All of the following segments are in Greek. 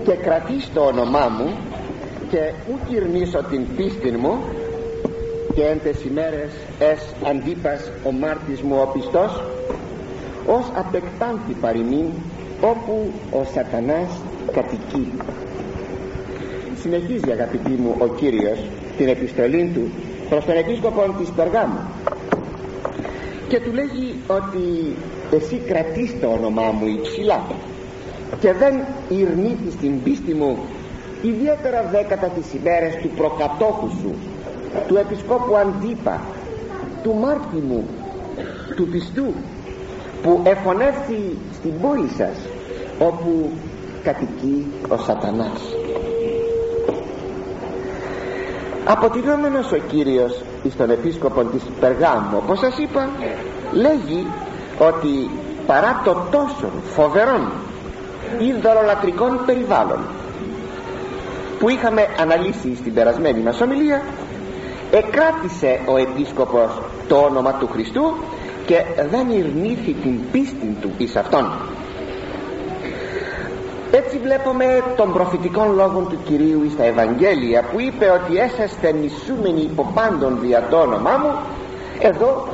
και κρατείς το όνομά μου και ου κυρνήσω την πίστην μου, και εν τες ημέρες εσ αντίπας ο μάρτης μου ο πιστός, ως απεκτάνθη παροιμήν όπου ο σατανάς κατοικεί. Συνεχίζει, αγαπητοί μου, ο Κύριος την επιστολή του προς τον επίσκοπο της Περγάμου και του λέγει ότι εσύ κρατείς το όνομά μου υψηλά και δεν ειρνήθεις την πίστη μου, ιδιαίτερα δε κατά τις ημέρες του προκατόχου σου, του επισκόπου Αντίπα, του μάρτη μου, του πιστού, που εφωνεύθη στην πόλη σας όπου κατοικεί ο σατανάς. Αποτινόμενος ο Κύριος εις τον επίσκοπο της Περγάμου, όπως σας είπα, λέγει ότι παρά το τόσο φοβερόν ειδωλολατρικών περιβάλλον που είχαμε αναλύσει στην περασμένη μας ομιλία, εκράτησε ο επίσκοπος το όνομα του Χριστού και δεν ειρνήθη την πίστη του εις αυτόν. Έτσι βλέπουμε των προφητικών λόγων του Κυρίου εις τα Ευαγγέλια, που είπε ότι έσαστε μισούμενοι υπό πάντων δια το όνομά μου. Εδώ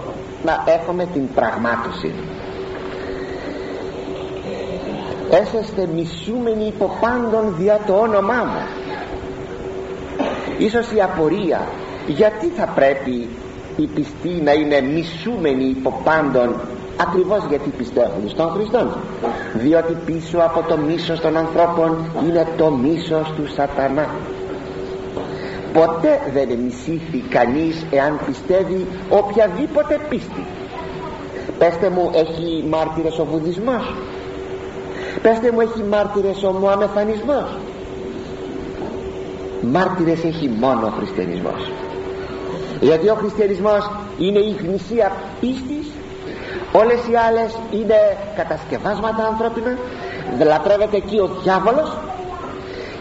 να έχουμε την πραγμάτωση. Έσαστε μισούμενοι υπό πάντων δια το όνομά μου. Ίσως η απορία, γιατί θα πρέπει οι πιστοί να είναι μισούμενοι υπό πάντων? Ακριβώς γιατί πιστεύουν στον Χριστό, διότι πίσω από το μίσος των ανθρώπων είναι το μίσος του σατανά. Ποτέ δεν εμισήθη κανείς εάν πιστεύει οποιαδήποτε πίστη. Πέστε μου, έχει μάρτυρες ο βουδισμός? Πέστε μου, έχει μάρτυρες ο μουαμεθανισμός? Μάρτυρες έχει μόνο ο χριστιανισμός, γιατί ο χριστιανισμός είναι η γνησία πίστης. Όλες οι άλλες είναι κατασκευάσματα ανθρώπινα. Λατρεύεται εκεί ο διάβολος,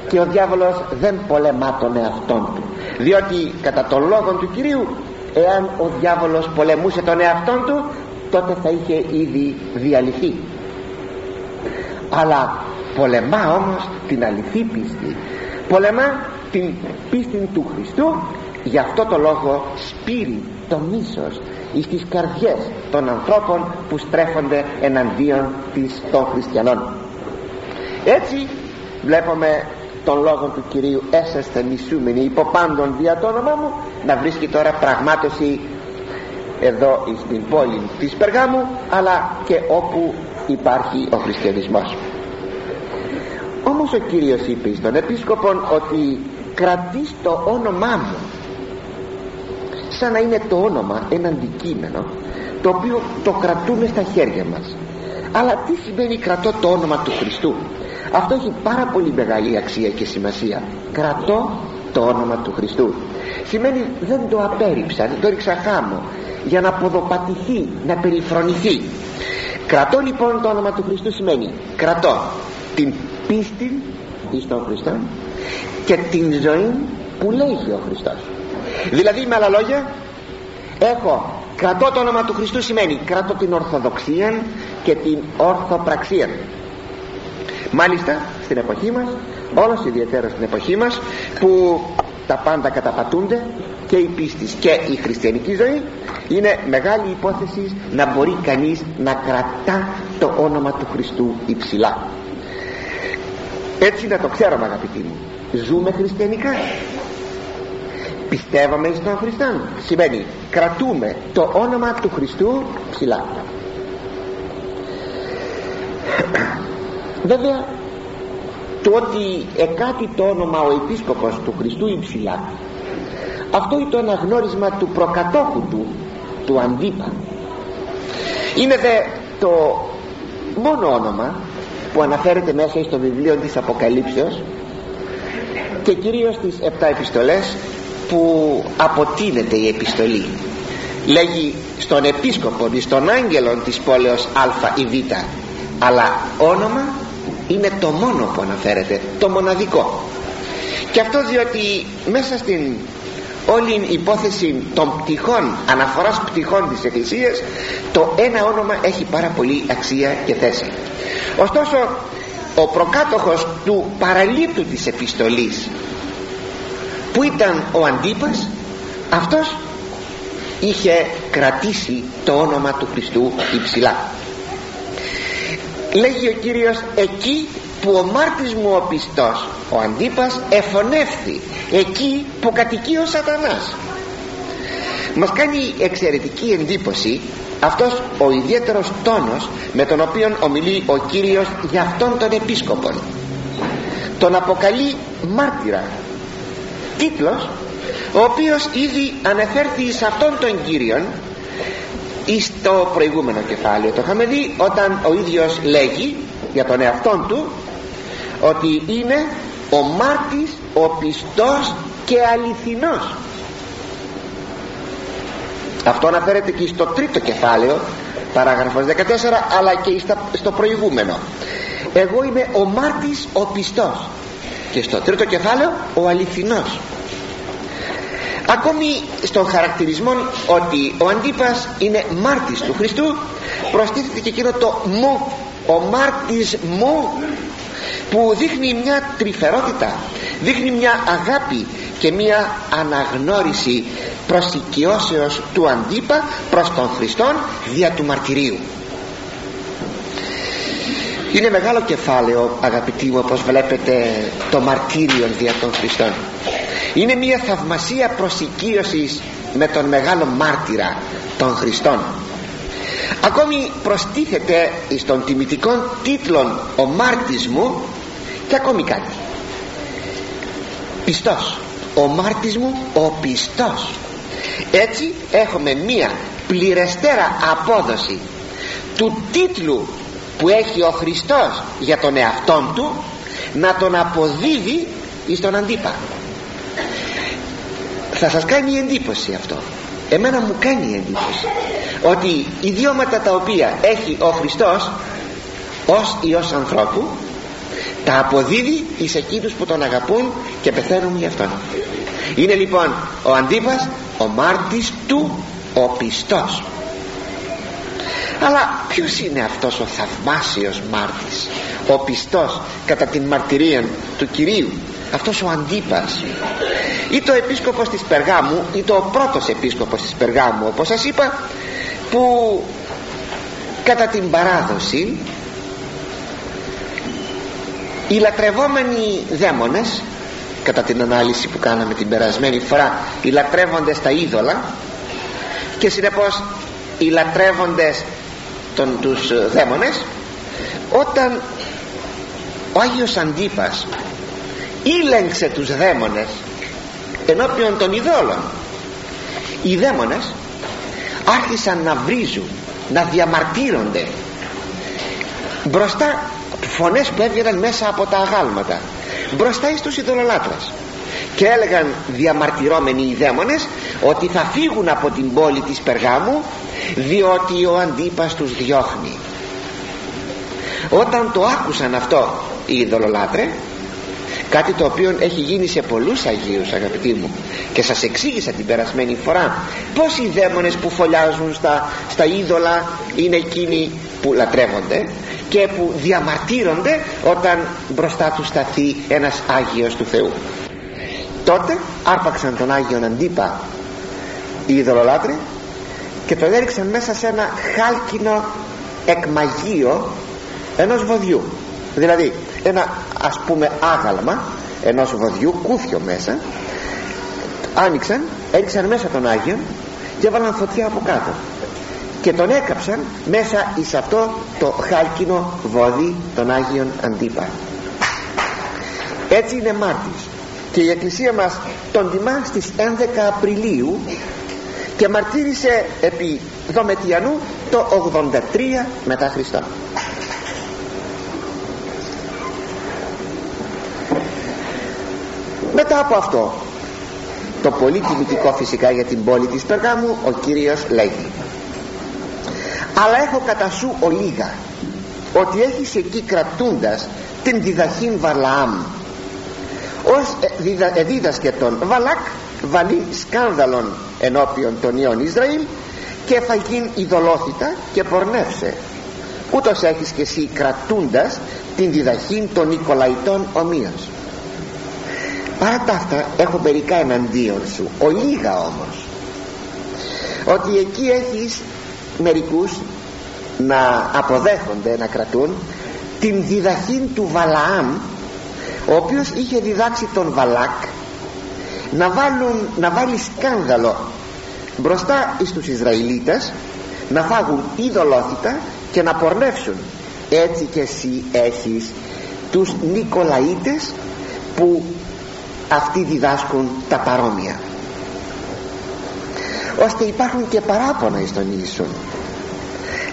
και ο διάβολος δεν πολεμά τον εαυτόν του, διότι κατά τον λόγο του Κυρίου, εάν ο διάβολος πολεμούσε τον εαυτόν του, τότε θα είχε ήδη διαλυθεί. Αλλά πολεμά όμως την αληθή πίστη, πολεμά την πίστη του Χριστού. Γι' αυτό το λόγο σπείρει το μίσος εις τις καρδιές των ανθρώπων που στρέφονται εναντίον των χριστιανών. Έτσι βλέπουμε τον λόγο του Κυρίου, έσαστε μισούμενοι υπό πάντων δια το όνομά μου, να βρίσκει τώρα πραγμάτωση εδώ στην πόλη της Περγάμου, αλλά και όπου υπάρχει ο χριστιανισμός. Όμως ο Κύριος είπε στον επίσκοπον ότι κρατείς το όνομά μου, σαν να είναι το όνομα ένα αντικείμενο το οποίο το κρατούμε στα χέρια μας. Αλλά τι σημαίνει κρατώ το όνομα του Χριστού? Αυτό έχει πάρα πολύ μεγάλη αξία και σημασία. Κρατώ το όνομα του Χριστού σημαίνει δεν το απέρριψα, δεν το ρίξα χάμω για να ποδοπατηθεί, να περιφρονηθεί. Κρατώ λοιπόν το όνομα του Χριστού σημαίνει κρατώ την πίστη εις τον Χριστό και την ζωή που λέγει ο Χριστός. Δηλαδή, με άλλα λόγια, κρατώ το όνομα του Χριστού σημαίνει κρατώ την ορθοδοξία και την ορθοπραξία. Μάλιστα στην εποχή μας, όλος ιδιαίτερα στην εποχή μας, που τα πάντα καταπατούνται, και η πίστη και η χριστιανική ζωή, είναι μεγάλη υπόθεση να μπορεί κανείς να κρατά το όνομα του Χριστού υψηλά. Έτσι να το ξέρουμε, αγαπητοί μου, ζούμε χριστιανικά, πιστεύαμε στον Χριστό, σημαίνει κρατούμε το όνομα του Χριστού ψηλά. Βέβαια, το ότι εκάτει το όνομα ο επίσκοπος του Χριστού υψηλά, αυτό είναι το αναγνώρισμα του προκατόχου του Αντίπα. Είναι δε το μόνο όνομα που αναφέρεται μέσα στο βιβλίο της Αποκαλύψεως, και κυρίως στις 7 επιστολές που αποτείνεται η επιστολή. Λέγει στον επίσκοπο, στον άγγελον της πόλεως Α ή Β, αλλά όνομα είναι το μόνο που αναφέρεται, το μοναδικό. Και αυτό διότι μέσα στην όλη υπόθεση των πτυχών, αναφοράς πτυχών της Εκκλησίας, το ένα όνομα έχει πάρα πολύ αξία και θέση. Ωστόσο ο προκάτοχος του παραλήπτου της επιστολής, που ήταν ο Αντίπας, αυτός είχε κρατήσει το όνομα του Χριστού υψηλά. Λέγει ο Κύριος: εκεί που ο μάρτης μου ο πιστός, ο Αντίπας, εφωνεύθη, εκεί που κατοικεί ο Σατανάς. Μας κάνει εξαιρετική εντύπωση αυτός ο ιδιαίτερος τόνος με τον οποίο ομιλεί ο Κύριος για αυτόν τον επίσκοπο. Τον αποκαλεί μάρτυρα, τίτλος ο οποίος ήδη ανεφέρθη σε αυτόν τον Κύριον στο προηγούμενο κεφάλαιο. Το είχαμε δει όταν ο ίδιος λέγει για τον εαυτόν του ότι είναι ο μάρτης, ο πιστός και αληθινός. Αυτό αναφέρεται και στο τρίτο κεφάλαιο, παράγραφος 14, αλλά και στο προηγούμενο. Εγώ είμαι ο μάρτης, ο πιστός, και στο τρίτο κεφάλαιο ο αληθινός. Ακόμη στον χαρακτηρισμό ότι ο Αντίπας είναι μάρτης του Χριστού προστίθεται και εκείνο το μου, ο μάρτης μου, που δείχνει μια τρυφερότητα, δείχνει μια αγάπη και μια αναγνώριση προσοικειώσεως του Αντίπα προς τον Χριστόν δια του μαρτυρίου. Είναι μεγάλο κεφάλαιο, αγαπητοί μου, όπως βλέπετε, το μαρτύριο δια των Χριστών. Είναι μια θαυμασία προσοικείωσης με τον μεγάλο μάρτυρα των Χριστών. Ακόμη προστίθεται στον τιμητικών τίτλων ο μάρτης μου και ακόμη κάτι: πιστός, ο μάρτης μου ο πιστός. Έτσι έχουμε μία πληρεστέρα απόδοση του τίτλου που έχει ο Χριστός για τον εαυτόν του, να τον αποδίδει στον Αντίπα. Θα σας κάνει εντύπωση αυτό, εμένα μου κάνει εντύπωση, ότι ιδιώματα τα οποία έχει ο Χριστός ως Υιός ανθρώπου τα αποδίδει εις εκείνους που τον αγαπούν και πεθαίνουν γι' αυτόν. Είναι λοιπόν ο Αντίπας ο μάρτης του, ο πιστός. Αλλά ποιος είναι αυτός ο θαυμάσιος μάρτης, ο πιστός κατά την μαρτυρία του Κυρίου? Αυτός ο Αντίπας, ή το επίσκοπος της Περγάμου, ή το πρώτος επίσκοπος της Περγάμου, όπως σας είπα, που κατά την παράδοση οι λατρευόμενοι δαίμονες, κατά την ανάλυση που κάναμε την περασμένη φορά, οι λατρεύοντες τα είδωλα, και συνεπώς οι λατρεύοντες τους δαίμονες, όταν ο Άγιος Αντίπας ήλεγξε τους δαίμονες ενώπιον των ειδόλων, οι δαίμονες άρχισαν να βρίζουν, να διαμαρτύρονται μπροστά, φωνές που έβγαιναν μέσα από τα αγάλματα, μπροστά εις τους ειδωλολάτρες, και έλεγαν διαμαρτυρώμενοι οι δαίμονες ότι θα φύγουν από την πόλη της Περγάμου διότι ο Αντίπας τους διώχνει. Όταν το άκουσαν αυτό οι ειδωλολάτρες, κάτι το οποίο έχει γίνει σε πολλούς Αγίους, αγαπητοί μου, και σας εξήγησα την περασμένη φορά πως οι δαίμονες που φωλιάζουν στα είδωλα είναι εκείνοι που λατρεύονται και που διαμαρτύρονται όταν μπροστά τους σταθεί ένας Άγιος του Θεού. Τότε άρπαξαν τον Άγιον Αντίπα οι ειδωλολάτροι και τον έριξαν μέσα σε ένα χάλκινο εκμαγείο ενός βοδιού, δηλαδή ένα, ας πούμε, άγαλμα ενός βοδιού, κούφιο μέσα, άνοιξαν, έριξαν μέσα τον Άγιον και έβαλαν φωτιά από κάτω και τον έκαψαν μέσα εις αυτό το χάλκινο βόδι τον Άγιον Αντίπα. Έτσι είναι μάρτης, και η Εκκλησία μας τον τιμά στις 11 Απριλίου και μαρτύρησε επί Δομετιανού το 83 μετά Χριστό. Μετά από αυτό, το πολύ τιμητικό φυσικά για την πόλη της Περγάμου, ο Κύριος λέγει: αλλά έχω κατά σου ολίγα ότι έχεις εκεί κρατούντας την διδαχήν Βαλαάμ, ως δίδασκε τον Βαλάκ βαλή σκάνδαλον ενώπιον των ιών Ισραήλ, και φαγήν ειδωλόθητα και πορνεύσε, ούτως έχεις και εσύ κρατούντας την διδαχήν των Νικολαϊτών ομοίως. Παρά τα αυτά έχω μερικά εναντίον σου, ολίγα όμως, ότι εκεί έχεις μερικούς να αποδέχονται, να κρατούν την διδαχήν του Βαλαάμ, ο οποίος είχε διδάξει τον Βαλάκ να βάλει σκάνδαλο μπροστά στους Ισραηλίτες, να φάγουν ειδωλόθητα και να πορνεύσουν. Έτσι και εσύ έχεις τους Νικολαίτες που αυτοί διδάσκουν τα παρόμοια, ώστε υπάρχουν και παράπονα εις τον Ιησούν.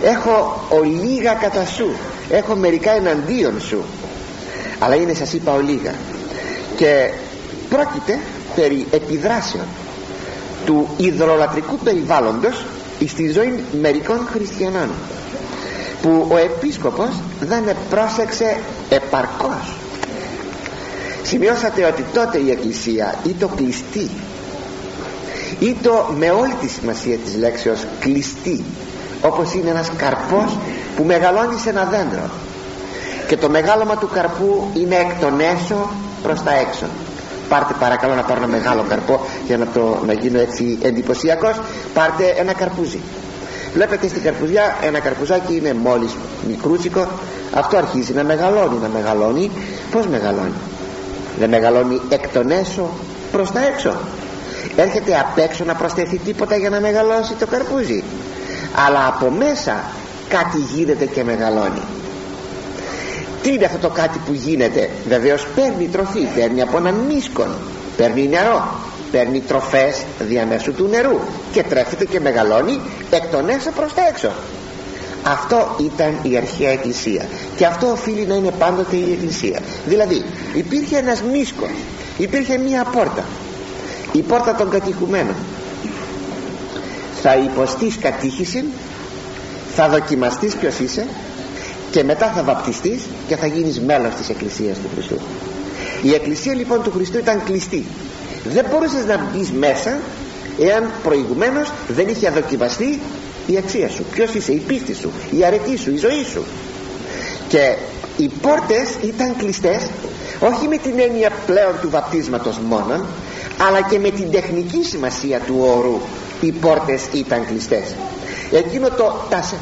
Έχω ολίγα κατά σου, έχω μερικά εναντίον σου, αλλά είναι, σας είπα, ολίγα. Και πρόκειται περί επιδράσεων του ειδωλολατρικού περιβάλλοντος στη ζωή μερικών χριστιανών, που ο επίσκοπος δεν πρόσεξε επαρκώς. Σημειώσατε ότι τότε η Εκκλησία ή το κλειστή, ή το με όλη τη σημασία της λέξεως κλειστή, όπως είναι ένας καρπός που μεγαλώνει σε ένα δέντρο, και το μεγάλωμα του καρπού είναι εκ των έσω προς τα έξω. Πάρτε παρακαλώ να πάρω ένα μεγάλο καρπό για να γίνω έτσι εντυπωσιακός. Πάρτε ένα καρπούζι. Βλέπετε στην καρπουζιά ένα καρπουζάκι είναι μόλις μικρούτσικο, αυτό αρχίζει να μεγαλώνει. Πως μεγαλώνει? Δεν μεγαλώνει εκ των έσω προς τα έξω. Έρχεται απ' έξω να προσθεθεί τίποτα για να μεγαλώσει το καρπούζι, αλλά από μέσα κάτι γίνεται και μεγαλώνει. Τι είναι αυτό το κάτι που γίνεται? Βεβαίως παίρνει τροφή, παίρνει από έναν μίσκον, παίρνει νερό, παίρνει τροφές διαμέσου του νερού και τρέφεται και μεγαλώνει εκ των έσω προς τα έξω. Αυτό ήταν η αρχαία Εκκλησία, και αυτό οφείλει να είναι πάντοτε η Εκκλησία. Δηλαδή υπήρχε ένας μίσκος, υπήρχε μία πόρτα, η πόρτα των κατηχουμένων. Θα υποστείς κατήχηση, θα δοκιμαστείς ποιος είσαι, και μετά θα βαπτιστείς και θα γίνεις μέλος της Εκκλησίας του Χριστού. Η Εκκλησία λοιπόν του Χριστού ήταν κλειστή. Δεν μπορούσες να μπεις μέσα εάν προηγουμένως δεν είχε δοκιμαστεί η αξία σου, ποιος είσαι, η πίστη σου, η αρετή σου, η ζωή σου. Και οι πόρτες ήταν κλειστές, όχι με την έννοια πλέον του βαπτίσματος μόνον, αλλά και με την σημασία του όρου. Οι πόρτες ήταν κλειστές. Εκείνο το τας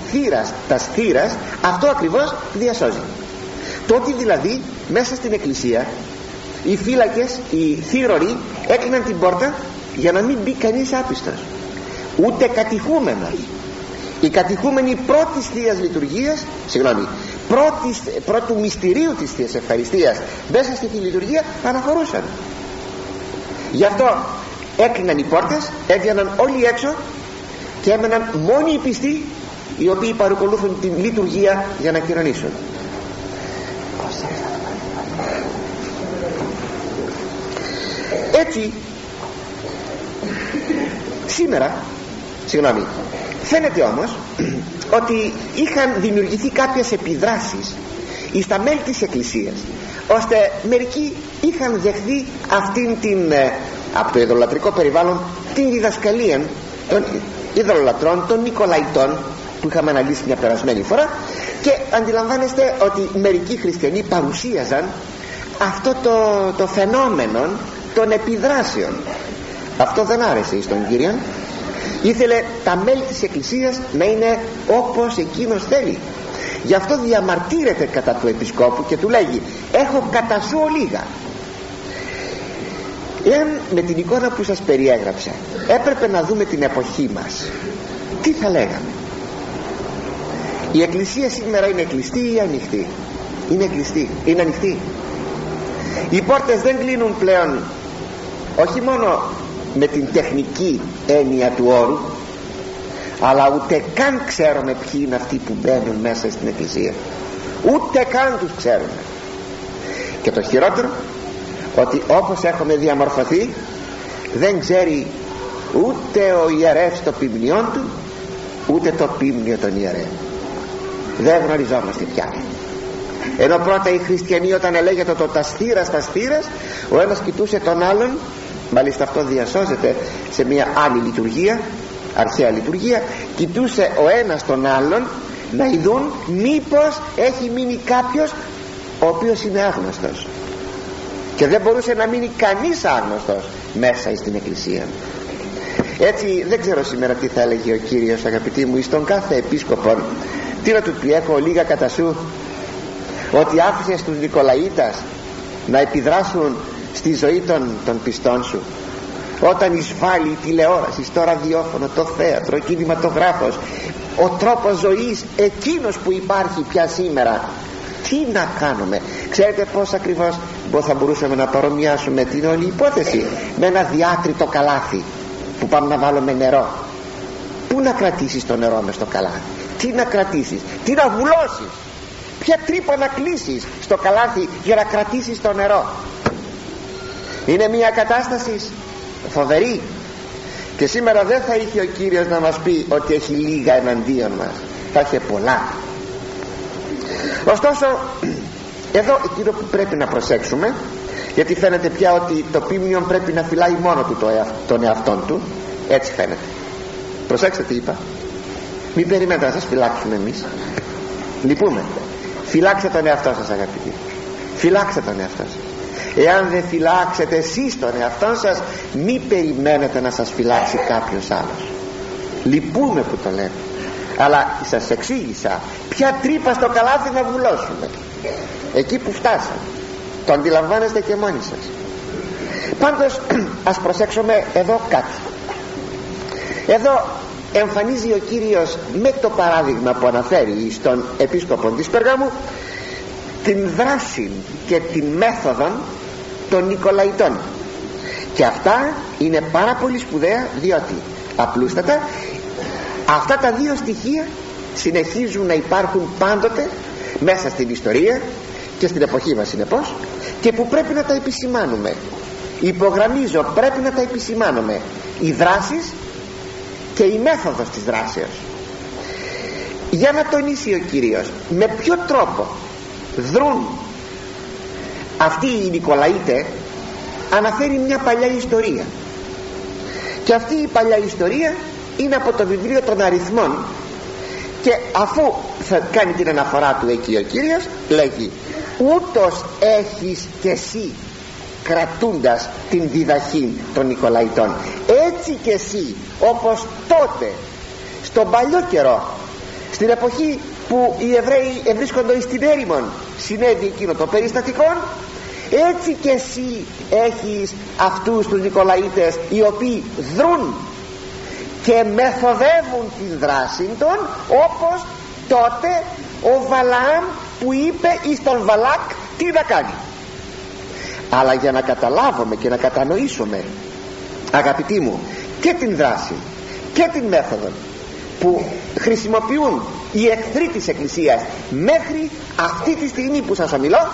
θύρας, αυτό ακριβώς διασώζει. Το ότι δηλαδή μέσα στην Εκκλησία οι φύλακες, οι θύρωροι έκλειναν την πόρτα για να μην μπει κανείς άπιστος, ούτε κατηχούμενος. Οι κατηχούμενοι πρώτης Θείας Λειτουργίας, πρώτου μυστηρίου της Θείας Ευχαριστίας μέσα στη Θεία Λειτουργία αναχωρούσαν. Γι' αυτό έκλειναν οι πόρτες, έβγαιναν όλοι έξω και έμεναν μόνοι οι πιστοί, οι οποίοι παρακολουθούν την λειτουργία για να κοινωνήσουν. Έτσι σήμερα φαίνεται όμως ότι είχαν δημιουργηθεί κάποιες επιδράσεις στα μέλη της Εκκλησίας, ώστε μερικοί είχαν δεχθεί αυτήν την από το ειδωλολατρικό περιβάλλον την διδασκαλία των ειδωλολατρών, των Νικολαϊτών, που είχαμε αναλύσει μια περασμένη φορά, και αντιλαμβάνεστε ότι μερικοί χριστιανοί παρουσίαζαν αυτό το φαινόμενο των επιδράσεων. Αυτό δεν άρεσε στον Κύριον. Ήθελε τα μέλη της Εκκλησίας να είναι όπως εκείνος θέλει. Γι' αυτό διαμαρτύρεται κατά του επισκόπου και του λέγει: έχω κατά σου ολίγα. Εάν με την εικόνα που σας περιέγραψα έπρεπε να δούμε την εποχή μας, τι θα λέγαμε? Η Εκκλησία σήμερα είναι κλειστή ή ανοιχτή? Είναι κλειστή, είναι ανοιχτή. Οι πόρτες δεν κλείνουν πλέον, όχι μόνο με την τεχνική έννοια του όρου, αλλά ούτε καν ξέρουμε ποιοι είναι αυτοί που μπαίνουν μέσα στην Εκκλησία. Ούτε καν τους ξέρουμε. Και το χειρότερο, ότι όπως έχουμε διαμορφωθεί, δεν ξέρει ούτε ο ιερεύς το ποιμνιόν του, ούτε το ποίμνιο των ιερέων. Δεν γνωριζόμαστε πια. Ενώ πρώτα οι χριστιανοί, όταν έλεγεται το ταστήρας, ο ένας κοιτούσε τον άλλον, μάλιστα αυτό διασώζεται σε μια άλλη λειτουργία, αρχαία λειτουργία, κοιτούσε ο ένας τον άλλον να ειδούν μήπως έχει μείνει κάποιος ο οποίος είναι άγνωστος, και δεν μπορούσε να μείνει κανείς άγνωστος μέσα στην εκκλησία. Έτσι δεν ξέρω σήμερα τι θα έλεγε ο Κύριος, αγαπητοί μου, εις τον κάθε επίσκοπο τι να του πει: έχω λίγα κατά σου ότι άφησες τους Νικολαίτας να επιδράσουν στη ζωή των πιστών σου, όταν εισβάλλει η τηλεόραση, το ραδιόφωνο, το θέατρο, ο κινηματογράφος, ο τρόπος ζωής εκείνος που υπάρχει πια σήμερα. Τι να κάνουμε? Ξέρετε πως ακριβώς θα μπορούσαμε να παρομοιάσουμε την όλη υπόθεση με ένα διάκριτο καλάθι που πάμε να βάλουμε νερό. Πού να κρατήσεις το νερό μες στο καλάθι? Τι να κρατήσεις? Τι να βουλώσεις? Ποια τρύπα να κλείσεις στο καλάθι για να κρατήσεις το νερό? Είναι μια κατάσταση φοβερή. Και σήμερα δεν θα είχε ο Κύριος να μας πει ότι έχει λίγα εναντίον μας, θα είχε πολλά. Ωστόσο εδώ εκείνο που πρέπει να προσέξουμε, γιατί φαίνεται πια ότι το ποίμνιον πρέπει να φυλάει μόνο του τον εαυτόν του, έτσι φαίνεται. Προσέξτε τι είπα, μην περιμένετε να σας φυλάξουμε εμείς. Λυπούμε. Φυλάξτε τον εαυτό σας, αγαπητοί, φυλάξτε τον εαυτό σας. Εάν δεν φυλάξετε εσείς τον εαυτό σας, μη περιμένετε να σας φυλάξει κάποιος άλλος. Λυπούμε που το λέμε, αλλά σας εξήγησα ποια τρύπα στο καλάθι να βουλώσουμε. Εκεί που φτάσαμε, το αντιλαμβάνεστε και μόνοι σας. Πάντως ας προσέξουμε εδώ κάτι. Εδώ εμφανίζει ο Κύριος με το παράδειγμα που αναφέρει στον επίσκοπο της Περγάμου την δράση και την μέθοδο των Νικολαητών, και αυτά είναι πάρα πολύ σπουδαία, διότι απλούστατα αυτά τα δύο στοιχεία συνεχίζουν να υπάρχουν πάντοτε μέσα στην ιστορία και στην εποχή μας, συνεπώς, και που πρέπει να τα επισημάνουμε. Υπογραμμίζω, πρέπει να τα επισημάνουμε, οι δράσεις και η μέθοδος της δράσεως. Για να τονίσει ο Κύριος με ποιο τρόπο δρούν αυτοί οι Νικολαίτες, αναφέρει μια παλιά ιστορία, και αυτή η παλιά ιστορία είναι από το βιβλίο των Αριθμών, και αφού θα κάνει την αναφορά του εκεί ο Κύριος λέγει: ούτως έχεις και εσύ κρατούντας την διδαχή των Νικολαητών, έτσι και εσύ όπως τότε στον παλιό καιρό, στην εποχή που οι Εβραίοι ευρίσκονται στην έρημον, συνέβη εκείνο το περιστατικό, έτσι και εσύ έχεις αυτούς τους Νικολαίτες οι οποίοι δρούν και μεθοδεύουν την δράση των, όπως τότε ο Βαλαάμ που είπε εις τον Βαλάκ τι να κάνει. Αλλά για να καταλάβουμε και να κατανοήσουμε, αγαπητοί μου, και την δράση και την μέθοδο που χρησιμοποιούν οι εχθροί της Εκκλησίας μέχρι αυτή τη στιγμή που σας ομιλώ,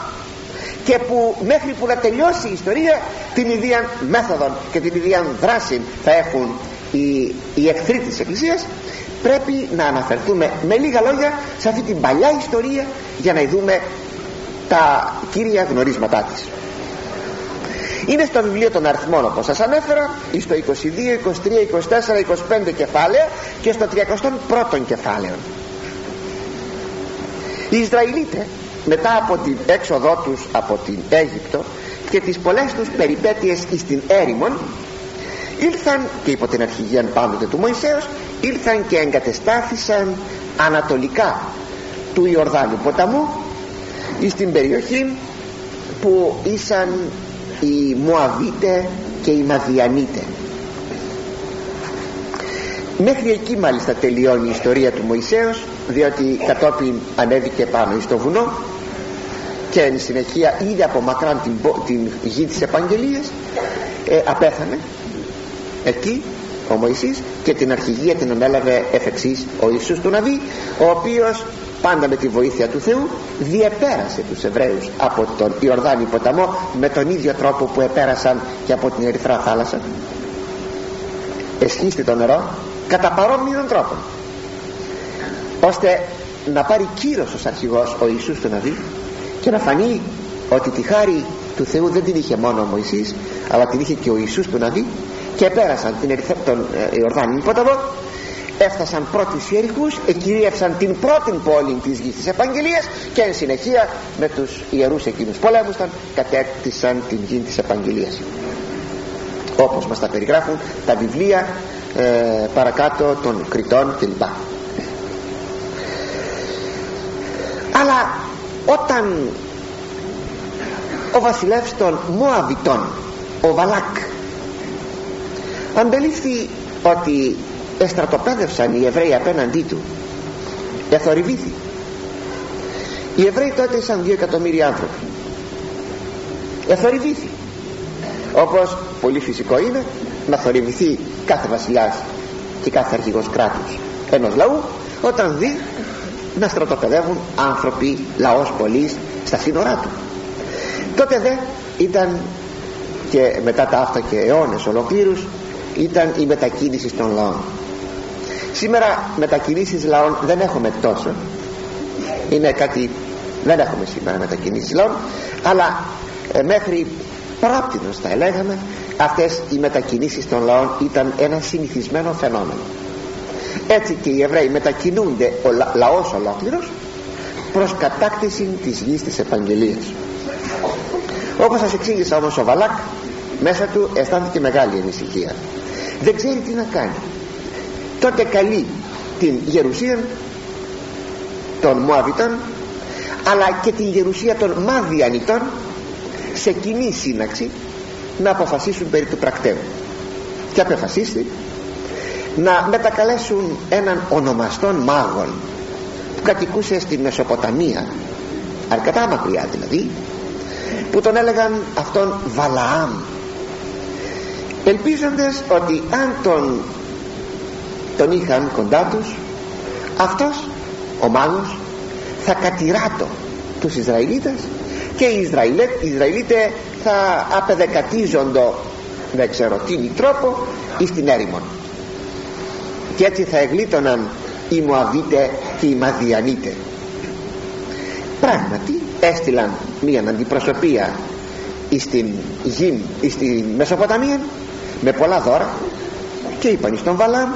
και που μέχρι που να τελειώσει η ιστορία την ίδια μέθοδο και την ίδια δράση θα έχουν οι εχθροί της Εκκλησίας, πρέπει να αναφερθούμε με λίγα λόγια σε αυτή την παλιά ιστορία για να δούμε τα κύρια γνωρίσματά της. Είναι στο βιβλίο των Αριθμών, όπως σας ανέφερα, στο 22, 23, 24, 25 κεφάλαια και στο 31ο κεφάλαιο. Οι Ισραηλίτες, μετά από την έξοδό τους από την Αίγυπτο και τις πολλές τους περιπέτειες στην έρημον, ήλθαν, και υπό την αρχηγία πάντοτε του Μωυσέως, ήλθαν και εγκατεστάθησαν ανατολικά του Ιορδάνου ποταμού, στην περιοχή που ήσαν οι Μωαβίτε και οι Μαδιανίτε. Μέχρι εκεί μάλιστα τελειώνει η ιστορία του Μωυσέως, διότι κατόπιν ανέβηκε πάνω στο βουνό και εν συνεχεία είδε από μακράν την γη της επαγγελίας, απέθανε εκεί ο Μωυσής, και την αρχηγία την ανέλαβε εφ' εξής ο Ιησούς του Ναβί, ο οποίος πάντα με τη βοήθεια του Θεού διεπέρασε τους Εβραίους από τον Ιορδάνη ποταμό με τον ίδιο τρόπο που επέρασαν και από την Ερυθρά θάλασσα. Εσχίστη το νερό κατά παρόμοιον τρόπο, ώστε να πάρει κύρος ως αρχηγός ο Ιησούς του Ναβί και να φανεί ότι τη χάρη του Θεού δεν την είχε μόνο ο Μωυσής, αλλά την είχε και ο Ιησούς του Ναβί, και πέρασαν τον Ιορδάνη ποταμό έφτασαν πρώτοι στους Ιεριχούς, εκυρίευσαν την πρώτη πόλη της γης της επαγγελίας και εν συνεχεία με τους ιερούς εκείνους πολέμους κατέκτησαν την γη της επαγγελίας, όπως μας τα περιγράφουν τα βιβλία παρακάτω των Κριτών κλπ. Αλλά όταν ο βασιλεύς των Μωαβιτών, ο Βαλάκ, αντελήφθη ότι εστρατοπέδευσαν οι Εβραίοι απέναντί του, εθορυβήθη. Οι Εβραίοι τότε ήσαν 2 εκατομμύρια άνθρωποι. Εθορυβήθη, όπως πολύ φυσικό είναι να θορυβηθεί κάθε βασιλιάς και κάθε αρχηγός κράτους ενός λαού όταν δει να στρατοπεδεύουν άνθρωποι, λαός πολύς στα σύνορά του. Τότε δε ήταν, και μετά τα αυτά και αιώνες ολοκλήρους, ήταν η μετακίνηση των λαών. Σήμερα μετακινήσεις λαών δεν έχουμε τόσο, είναι κάτι, δεν έχουμε σήμερα μετακινήσεις λαών, αλλά μέχρι πρόπτυνος θα έλεγαμε αυτές οι μετακινήσεις των λαών ήταν ένα συνηθισμένο φαινόμενο. Έτσι και οι Εβραίοι μετακινούνται ο λαός ολόκληρος προς κατάκτηση της γης της επαγγελίας. Όπως σας εξήγησα όμως, ο Βαλάκ μέσα του αισθάνθηκε μεγάλη ανησυχία, δεν ξέρει τι να κάνει. Τότε καλεί την γερουσία των Μωαβιτών αλλά και την γερουσία των Μαδιανιτών σε κοινή σύναξη να αποφασίσουν περί του πρακτέου, και αποφασίστη να μετακαλέσουν έναν ονομαστόν μάγων που κατοικούσε στη Μεσοποταμία, αρκετά μακριά δηλαδή, που τον έλεγαν αυτόν Βαλαάμ, ελπίζοντας ότι αν τον είχαν κοντά τους, αυτός ο μάγος θα κατηράτω τους Ισραηλίτες και οι Ισραηλίτες θα απεδεκατίζοντο δεν ξέρω τι τρόπο εις την έρημον, και έτσι θα εγλίτωναν οι Μωαβίτες και οι Μαδιανίτες. Πράγματι έστειλαν μια αντιπροσωπεία στην Μεσοποταμία με πολλά δώρα και είπαν στον Βαλάμ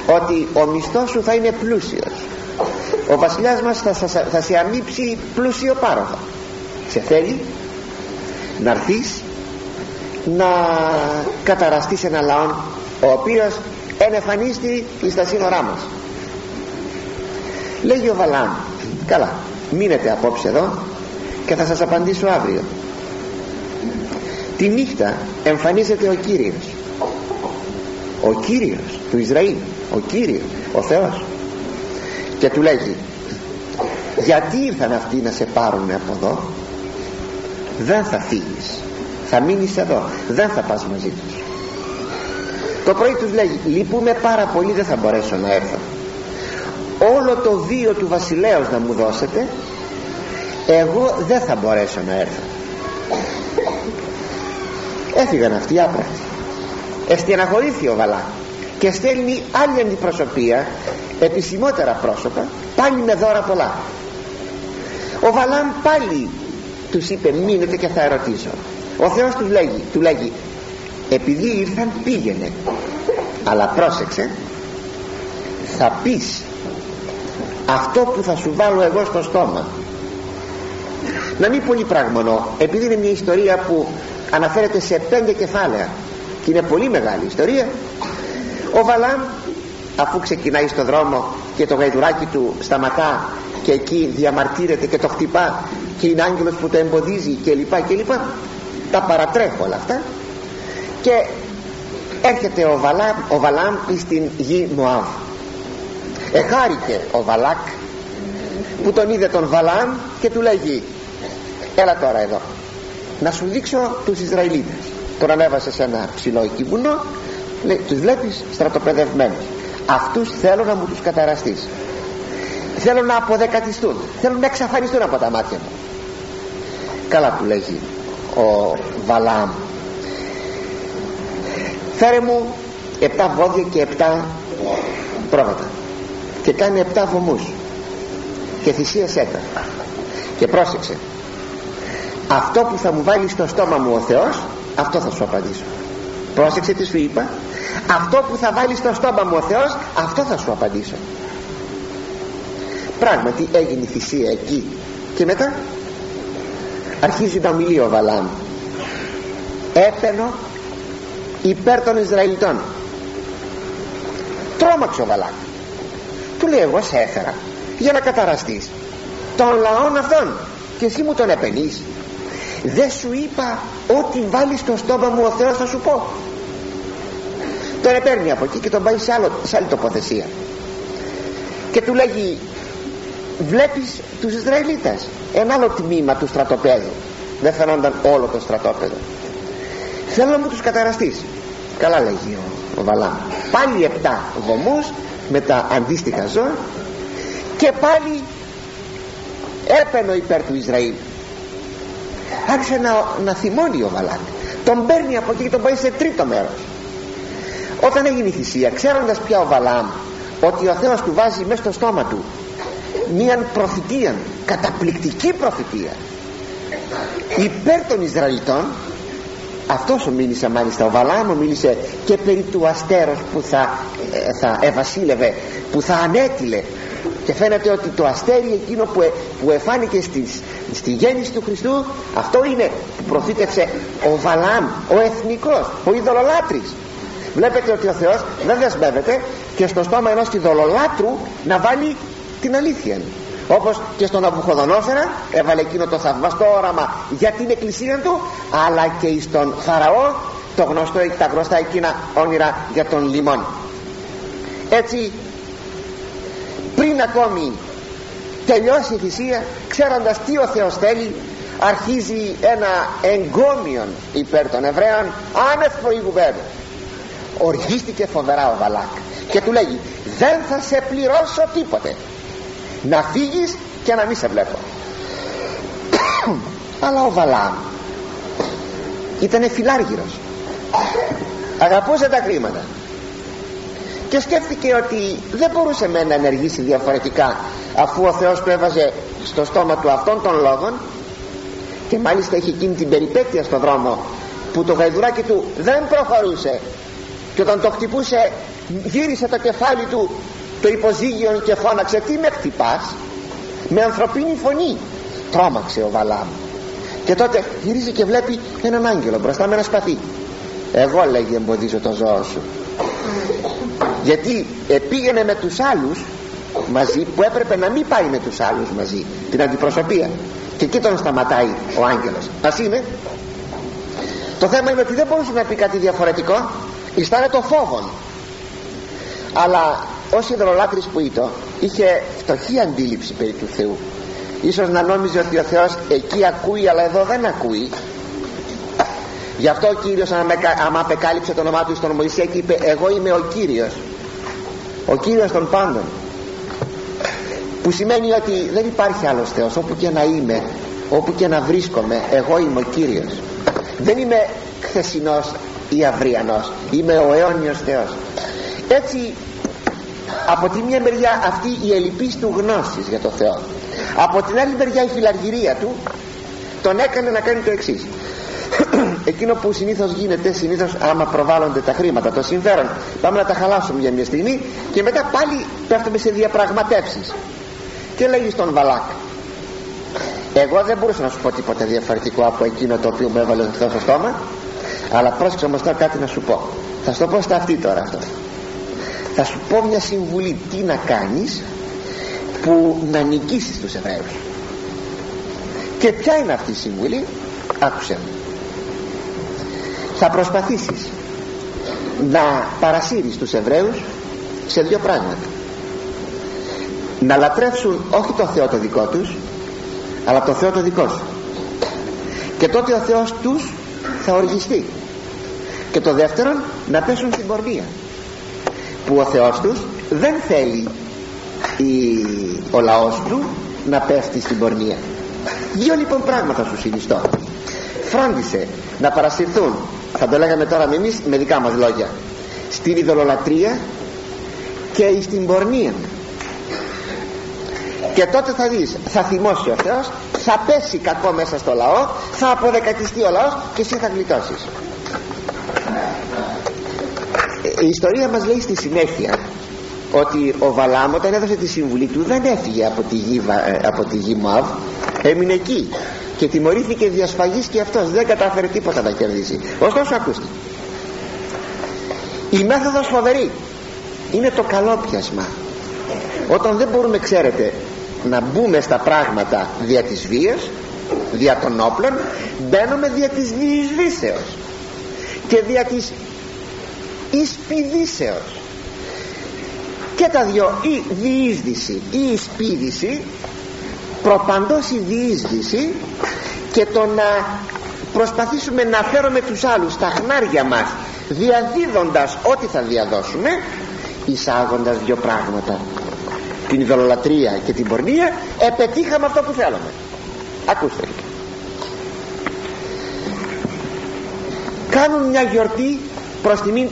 ότι ο μισθός σου θα είναι πλούσιος, ο βασιλιάς μας θα σε αμείψει πλούσιο πάροχο, σε θέλει να έρθεις να καταραστείς ένα λαό ο οποίος ενεφανίστη στα σύνορά μας. Λέγει ο Βαλάμ, καλά, μείνετε απόψε εδώ και θα σας απαντήσω αύριο. Τη νύχτα εμφανίζεται ο Κύριος του Ισραήλ, ο Κύριος, ο Θεός, και του λέγει, γιατί ήρθαν αυτοί να σε πάρουν από εδώ? Δεν θα φύγεις, θα μείνεις εδώ, δεν θα πας μαζί τους. Το πρωί τους λέγει, λυπούμε πάρα πολύ, δεν θα μπορέσω να έρθω. Όλο το βίο του βασιλέως να μου δώσετε, εγώ δεν θα μπορέσω να έρθω. Έφυγαν αυτοί άπρακτοι. Εστιαναχωρήθη ο Βαλάκ και στέλνει άλλη αντιπροσωπεία, επισημότερα πρόσωπα, πάλι με δώρα πολλά. Ο Βαλάμ πάλι τους είπε, μείνετε και θα ερωτήσω. Ο Θεός του λέγει, επειδή ήρθαν πήγαινε, αλλά πρόσεξε, θα πεις αυτό που θα σου βάλω εγώ στο στόμα. Να μην πολύ πράγμονο, επειδή είναι μια ιστορία που αναφέρεται σε 5 κεφάλαια και είναι πολύ μεγάλη ιστορία. Ο Βαλάμ, αφού ξεκινάει στο δρόμο και το γαϊδουράκι του σταματά και εκεί διαμαρτύρεται και το χτυπά και είναι άγγελος που το εμποδίζει κλπ, τα παρατρέχω όλα αυτά και έρχεται ο Βαλάμ στην γη Μωάβ. Εχάρηκε ο Βαλάκ που τον είδε τον Βαλάμ και του λέγει, έλα τώρα εδώ να σου δείξω τους Ισραηλίτες. Τον ανέβασε σε ένα ψηλό εκεί βουνό, λέει, τους βλέπεις στρατοπεδευμένους, αυτούς θέλω να μου τους καταραστείς, θέλω να αποδεκατιστούν, θέλω να εξαφανιστούν από τα μάτια μου. Καλά, του λέγει ο Βαλάμ, φέρε μου 7 βόδια και 7 πρόβατα και κάνει 7 βωμούς και θυσίασέ τα, και πρόσεξε, αυτό που θα μου βάλει στο στόμα μου ο Θεός, αυτό θα σου απαντήσω. Πρόσεξε τι σου είπα, αυτό που θα βάλει στο στόμα μου ο Θεός, αυτό θα σου απαντήσω. Πράγματι έγινε η θυσία εκεί, και μετά αρχίζει να ομιλεί ο Βαλάμ. Έπαινο υπέρ των Ισραηλιτών. Τρόμαξε ο Βαλάμ. Του λέει, εγώ σε έφερα για να καταραστείς των λαών αυτών και εσύ μου τον επενείς? Δεν σου είπα ό,τι βάλεις στο στόμα μου ο Θεός θα σου πω? Τον επέρνει από εκεί και τον πάει σε άλλη τοποθεσία και του λέγει, βλέπεις τους Ισραηλίτες? Ένα άλλο τμήμα του στρατοπέδου, δεν φαινόταν όλο το στρατόπεδο. Θέλω να μου τους καταραστείς. Καλά, λέγει ο Βαλάμ. Πάλι 7 βωμούς με τα αντίστοιχα ζώα και πάλι έπαινο υπέρ του Ισραήλ. Άρχισε να θυμώνει ο Βαλάμ. Τον παίρνει από εκεί και τον πάει σε τρίτο μέρος. Όταν έγινε η θυσία, ξέροντας πια ο Βαλάμ ότι ο Θεός του βάζει μέσα στο στόμα του μίαν προφητεία, καταπληκτική προφητεία υπέρ των Ισραηλιτών, αυτός μίλησε μάλιστα, ο Βαλάμ μίλησε και περί του αστέρος που θα ευασίλευε, που θα ανέτειλε, και φαίνεται ότι το αστέρι εκείνο που εφάνηκε στη γέννηση του Χριστού, αυτό είναι που προφήτευσε ο Βαλάμ, ο εθνικός, ο ειδωλολάτρης. Βλέπετε ότι ο Θεός δεν δεσμεύεται και στο στόμα ενός ειδωλολάτρου να βάλει την αλήθεια, όπως και στον Ναβουχοδονόσορα έβαλε εκείνο το θαυμαστό όραμα για την εκκλησία του, αλλά και στον Φαραώ τα γνωστά εκείνα όνειρα για τον λιμόν. Έτσι, πριν ακόμη τελειώσει η θυσία, ξέροντας τι ο Θεός θέλει, αρχίζει ένα εγκόμιον υπέρ των Εβραίων άνευ προηγουμένου. Οργίστηκε φοβερά ο Βαλάκ και του λέγει, δεν θα σε πληρώσω τίποτε, να φύγεις και να μην σε βλέπω. Αλλά ο Βαλάμ ήτανε φιλάργυρος, αγαπούσε τα χρήματα και σκέφτηκε ότι δεν μπορούσε να ενεργήσει διαφορετικά, αφού ο Θεός του έβαζε στο στόμα του αυτών των λόγων. Και μάλιστα είχε εκείνη την περιπέτεια στο δρόμο που το γαϊδουράκι του δεν προχωρούσε, και όταν το χτυπούσε γύρισε το κεφάλι του το υποζύγιο και φώναξε, τι με χτυπάς? Με ανθρωπίνη φωνή. Τρόμαξε ο Βαλάμ και τότε γυρίζει και βλέπει έναν άγγελο μπροστά με ένα σπαθί. Εγώ, λέγει, εμποδίζω το ζώο σου, γιατί πήγαινε με τους άλλους μαζί που έπρεπε να μην πάει με τους άλλους μαζί, την αντιπροσωπεία, και εκεί τον σταματάει ο άγγελος. Ας είναι. Το θέμα είναι ότι δεν μπορούσε να πει κάτι διαφορετικό, αισθάνε το φόβον, αλλά ως ειδωλολάτρης που ήταν, είχε φτωχή αντίληψη περί του Θεού. Ίσως να νόμιζε ότι ο Θεός εκεί ακούει, αλλά εδώ δεν ακούει. Γι' αυτό ο Κύριος, άμα απεκάλυψε το όνομά του στον Μωυσή, και είπε, εγώ είμαι ο Κύριος, ο Κύριος των πάντων, που σημαίνει ότι δεν υπάρχει άλλος Θεός. Όπου και να είμαι, όπου και να βρίσκομαι, εγώ είμαι ο Κύριος. Δεν είμαι χθεσινός ή αυριανός, είμαι ο αιώνιος Θεός. Έτσι, από τη μία μεριά αυτή η ελλειπής του γνώσης για το Θεό, από την άλλη μεριά η φιλαργυρία του τον έκανε να κάνει το εξής. Εκείνο που συνήθως γίνεται, συνήθως άμα προβάλλονται τα χρήματα, το συμφέρον, πάμε να τα χαλάσουμε για μια στιγμή και μετά πάλι πέφτουμε σε διαπραγματεύσεις. Και λέγει στον Βαλάκ, εγώ δεν μπορούσα να σου πω τίποτα διαφορετικό από εκείνο το οποίο μου έβαλε ο Θεός στο στόμα, αλλά πρόσεξε όμως τώρα κάτι να σου πω. Θα σου το πω στα αυτή τώρα αυτό. Θα σου πω μια συμβουλή, τι να κάνεις που να νικήσεις τους Εβραίους. Και ποια είναι αυτή η συμβουλή? Άκουσε μου. Θα προσπαθήσεις να παρασύρεις τους Εβραίους σε δύο πράγματα: να λατρεύσουν όχι το Θεό το δικό τους, αλλά το Θεό το δικό σου, και τότε ο Θεός τους θα οργιστεί. Και το δεύτερον, να πέσουν στην πορνεία, που ο Θεός τους δεν θέλει ο λαός του να πέφτει στην πορνεία. Δύο λοιπόν πράγματα σου συνιστώ. Φρόντισε να παρασυρθούν, θα το λέγαμε τώρα εμείς με δικά μας λόγια, στην ειδωλολατρία και στην πορνεία. Και τότε θα δεις, θα θυμώσει ο Θεός, θα πέσει κακό μέσα στο λαό, θα αποδεκατιστεί ο λαός και εσύ θα γλιτώσεις. Η ιστορία μας λέει στη συνέχεια ότι ο Βαλάμ, όταν έδωσε τη συμβουλή του, δεν έφυγε από τη γη Μοάβ, έμεινε εκεί και τιμωρήθηκε διασφαγής και αυτός, δεν κατάφερε τίποτα να κερδίσει. Ωστόσο ακούστε, η μέθοδος φοβερή είναι το καλόπιασμα. Όταν δεν μπορούμε, ξέρετε, να μπούμε στα πράγματα δια της βίας, δια των όπλων, μπαίνουμε δια της διεισδύσεως και δια της εισπηδήσεως. Και τα δυο, η διείσδυση, η εισπήδηση, προπαντός η διείσδυση και το να προσπαθήσουμε να φέρουμε τους άλλους στα χνάρια μας, διαδίδοντας ό,τι θα διαδώσουμε, εισάγοντας δυο πράγματα, την ειδωλολατρία και την πορνεία, επετύχαμε αυτό που θέλουμε. Ακούστε, κάνουν μια γιορτή προς τιμήν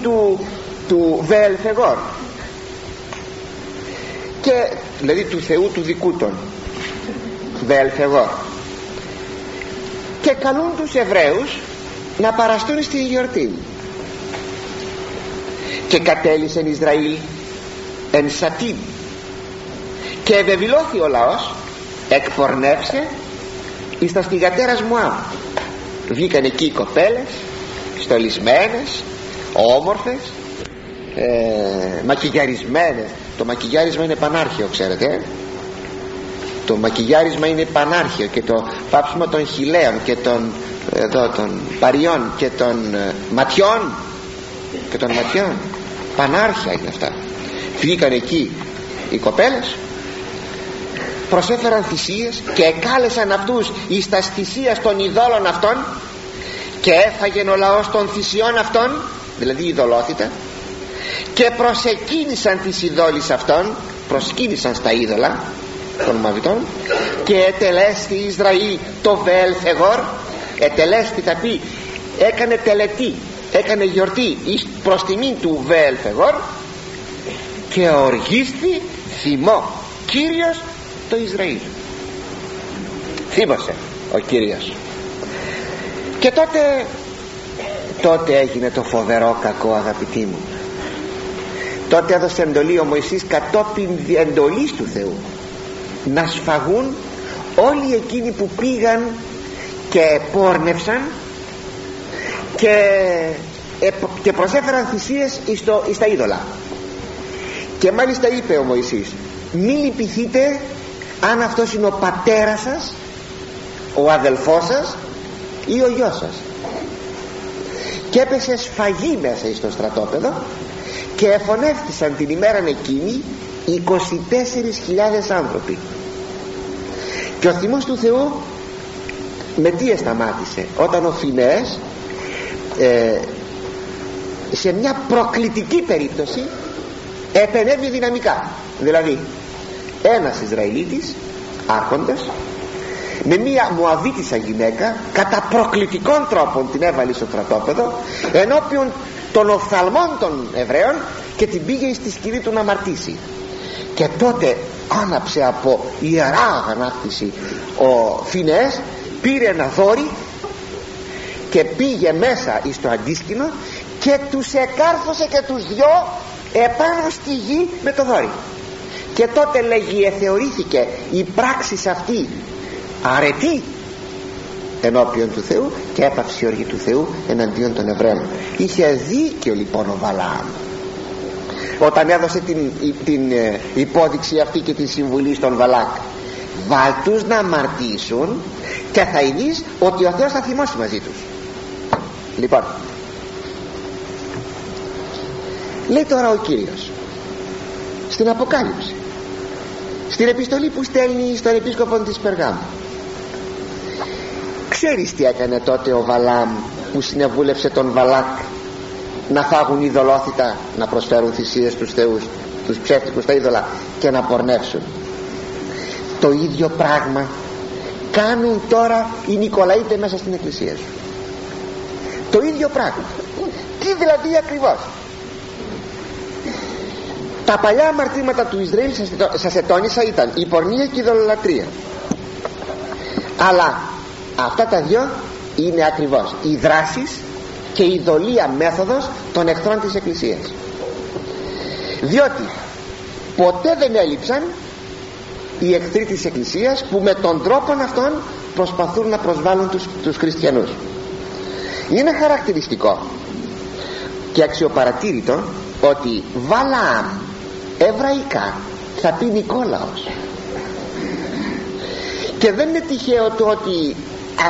του Βεελφεγόρ, και δηλαδή του θεού του δικού των, Βεελφεγόρ, και καλούν τους Εβραίους να παραστούν στη γιορτή. Και κατέλυσεν Ισραήλ εν Σατίμ, και ευεβηλώθη ο λαός, εκπορνεύσε εις τα στιγατέρας Μωάμ. Βγήκαν εκεί οι κοπέλες στολισμένες, όμορφες, μακιγιαρισμένες. Το μακιγιάρισμα είναι πανάρχαιο, ξέρετε, το μακιγιάρισμα είναι πανάρχαιο, και το πάψιμο των χιλέων και των παριών και των ματιών πανάρχια είναι αυτά. Βγήκαν εκεί οι κοπέλες, προσέφεραν θυσίες και εκάλεσαν αυτούς εις τας θυσίας των ειδόλων αυτών, και έφαγεν ο λαός των θυσιών αυτών, δηλαδή ειδωλόθητα, και προσεκίνησαν τις ειδόλεις αυτών, προσκύνησαν στα είδωλα των Μαβιτών, και ετελέστη Ισραήλ το Βεελφεγόρ. Ετελέστη θα πει, έκανε τελετή, έκανε γιορτή εις προς τιμήν του Βεελφεγόρ, και οργίστη θυμό Κύριος το Ισραήλ. Θύμωσε ο Κύριος. Και τότε έγινε το φοβερό κακό, αγαπητοί μου. Τότε έδωσε εντολή ο Μωυσής, κατόπιν εντολής του Θεού, να σφαγούν όλοι εκείνοι που πήγαν και επόρνευσαν και προσέφεραν θυσίες εις τα είδωλα. Και μάλιστα είπε ο Μωυσής, μη λυπηθείτε αν αυτός είναι ο πατέρας σας, ο αδελφός σας ή ο γιος σας. Και έπεσε σφαγή μέσα εις το στρατόπεδο, και εφωνεύτησαν την ημέραν εκείνη 24.000 άνθρωποι. Και ο θυμός του Θεού με τι σταμάτησε? Όταν ο Φινεές σε μια προκλητική περίπτωση επενέβη δυναμικά. Δηλαδή ένας Ισραηλίτης άρχοντας με μια Μωαβίτισσα γυναίκα κατά προκλητικών τρόπων την έβαλε στο στρατόπεδο ενώπιον των οφθαλμών των Εβραίων, και την πήγε στη σκηνή του να αμαρτήσει. Και τότε άναψε από ιερά αγανάκτηση ο Φινεές, πήρε ένα δόρυ και πήγε μέσα εις το αντίσκηνο και τους εκάρθωσε και τους δυο επάνω στη γη με το δόρυ. Και τότε, λέγει, θεωρήθηκε η πράξη αυτή αρετή ενώπιον του Θεού, και έπαυσε η οργή του Θεού εναντίον των Εβραίων. Είχε δίκιο λοιπόν ο Βαλάμ όταν έδωσε την υπόδειξη αυτή και τη συμβουλή στον Βαλάκ. Βάλ τους να αμαρτήσουν και θα ειδείς ότι ο Θεός θα θυμώσει μαζί τους. Λοιπόν, λέει τώρα ο Κύριος στην Αποκάλυψη, στην επιστολή που στέλνει στον επίσκοπο της Περγάμου. Ξέρεις τι έκανε τότε ο Βαλάμ που συνεβούλευσε τον Βαλάκ να φάγουν ειδωλόθητα, να προσφέρουν θυσίες στους θεούς, τους ψεύτικους τα είδωλα, και να πορνεύσουν? Το ίδιο πράγμα κάνουν τώρα οι Νικολαίτες μέσα στην εκκλησία σου. Το ίδιο πράγμα. Τι δηλαδή ακριβώς? Τα παλιά αμαρτήματα του Ισραήλ, σας ετώνησα, ήταν η πορνεία και η ειδωλολατρία. Αλλά αυτά τα δυο είναι ακριβώς οι δράσεις και η ειδωλία μέθοδος των εχθρών της Εκκλησίας. διότι ποτέ δεν έλειψαν οι εχθροί της Εκκλησίας που με τον τρόπο αυτόν προσπαθούν να προσβάλλουν τους χριστιανούς. Είναι χαρακτηριστικό και αξιοπαρατήρητο ότι Βαλαάμ εβραϊκά θα πει Νικόλαος, και δεν είναι τυχαίο το ότι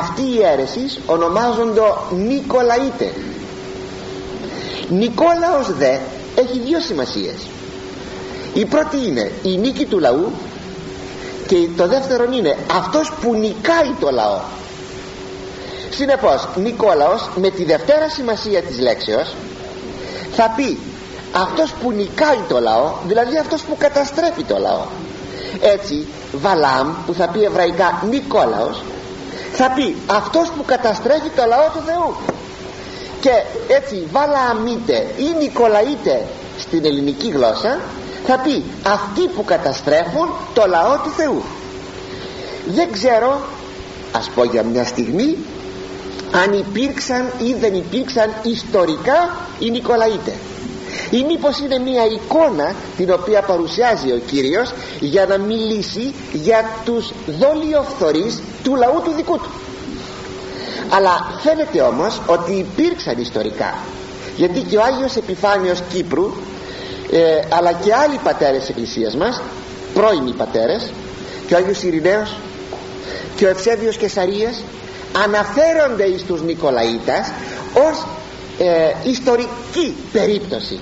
αυτοί οι αίρεσις ονομάζονται Νικολαΐτε. Νικόλαος δε έχει δύο σημασίες. Η πρώτη είναι η νίκη του λαού, και το δεύτερο είναι αυτός που νικάει το λαό. Συνεπώς Νικόλαος με τη δευτέρα σημασία της λέξεως θα πει αυτός που νικάει το λαό, δηλαδή αυτός που καταστρέφει το λαό. Έτσι Βαλαάμ, που θα πει εβραϊκά Νικόλαος, θα πει αυτός που καταστρέφει το λαό του Θεού. Και έτσι Βαλααμίτε ή Νικολαΐτε στην ελληνική γλώσσα θα πει αυτοί που καταστρέφουν το λαό του Θεού. Δεν ξέρω, ας πω για μια στιγμή, αν υπήρξαν ή δεν υπήρξαν ιστορικά οι Νικολαΐτε, ή μήπως είναι μια εικόνα την οποία παρουσιάζει ο Κύριος για να μιλήσει για τους δολιοφθορείς του λαού του δικού του. Αλλά φαίνεται όμως ότι υπήρξαν ιστορικά, γιατί και ο Άγιος Επιφάνιος Κύπρου αλλά και άλλοι πατέρες της Εκκλησίας μας, πρώιμοι πατέρες, και ο Άγιος Ειρηναίος και ο Ευσέβιος Κεσαρίας, αναφέρονται εις τους Νικολαΐτας ως ιστορική περίπτωση,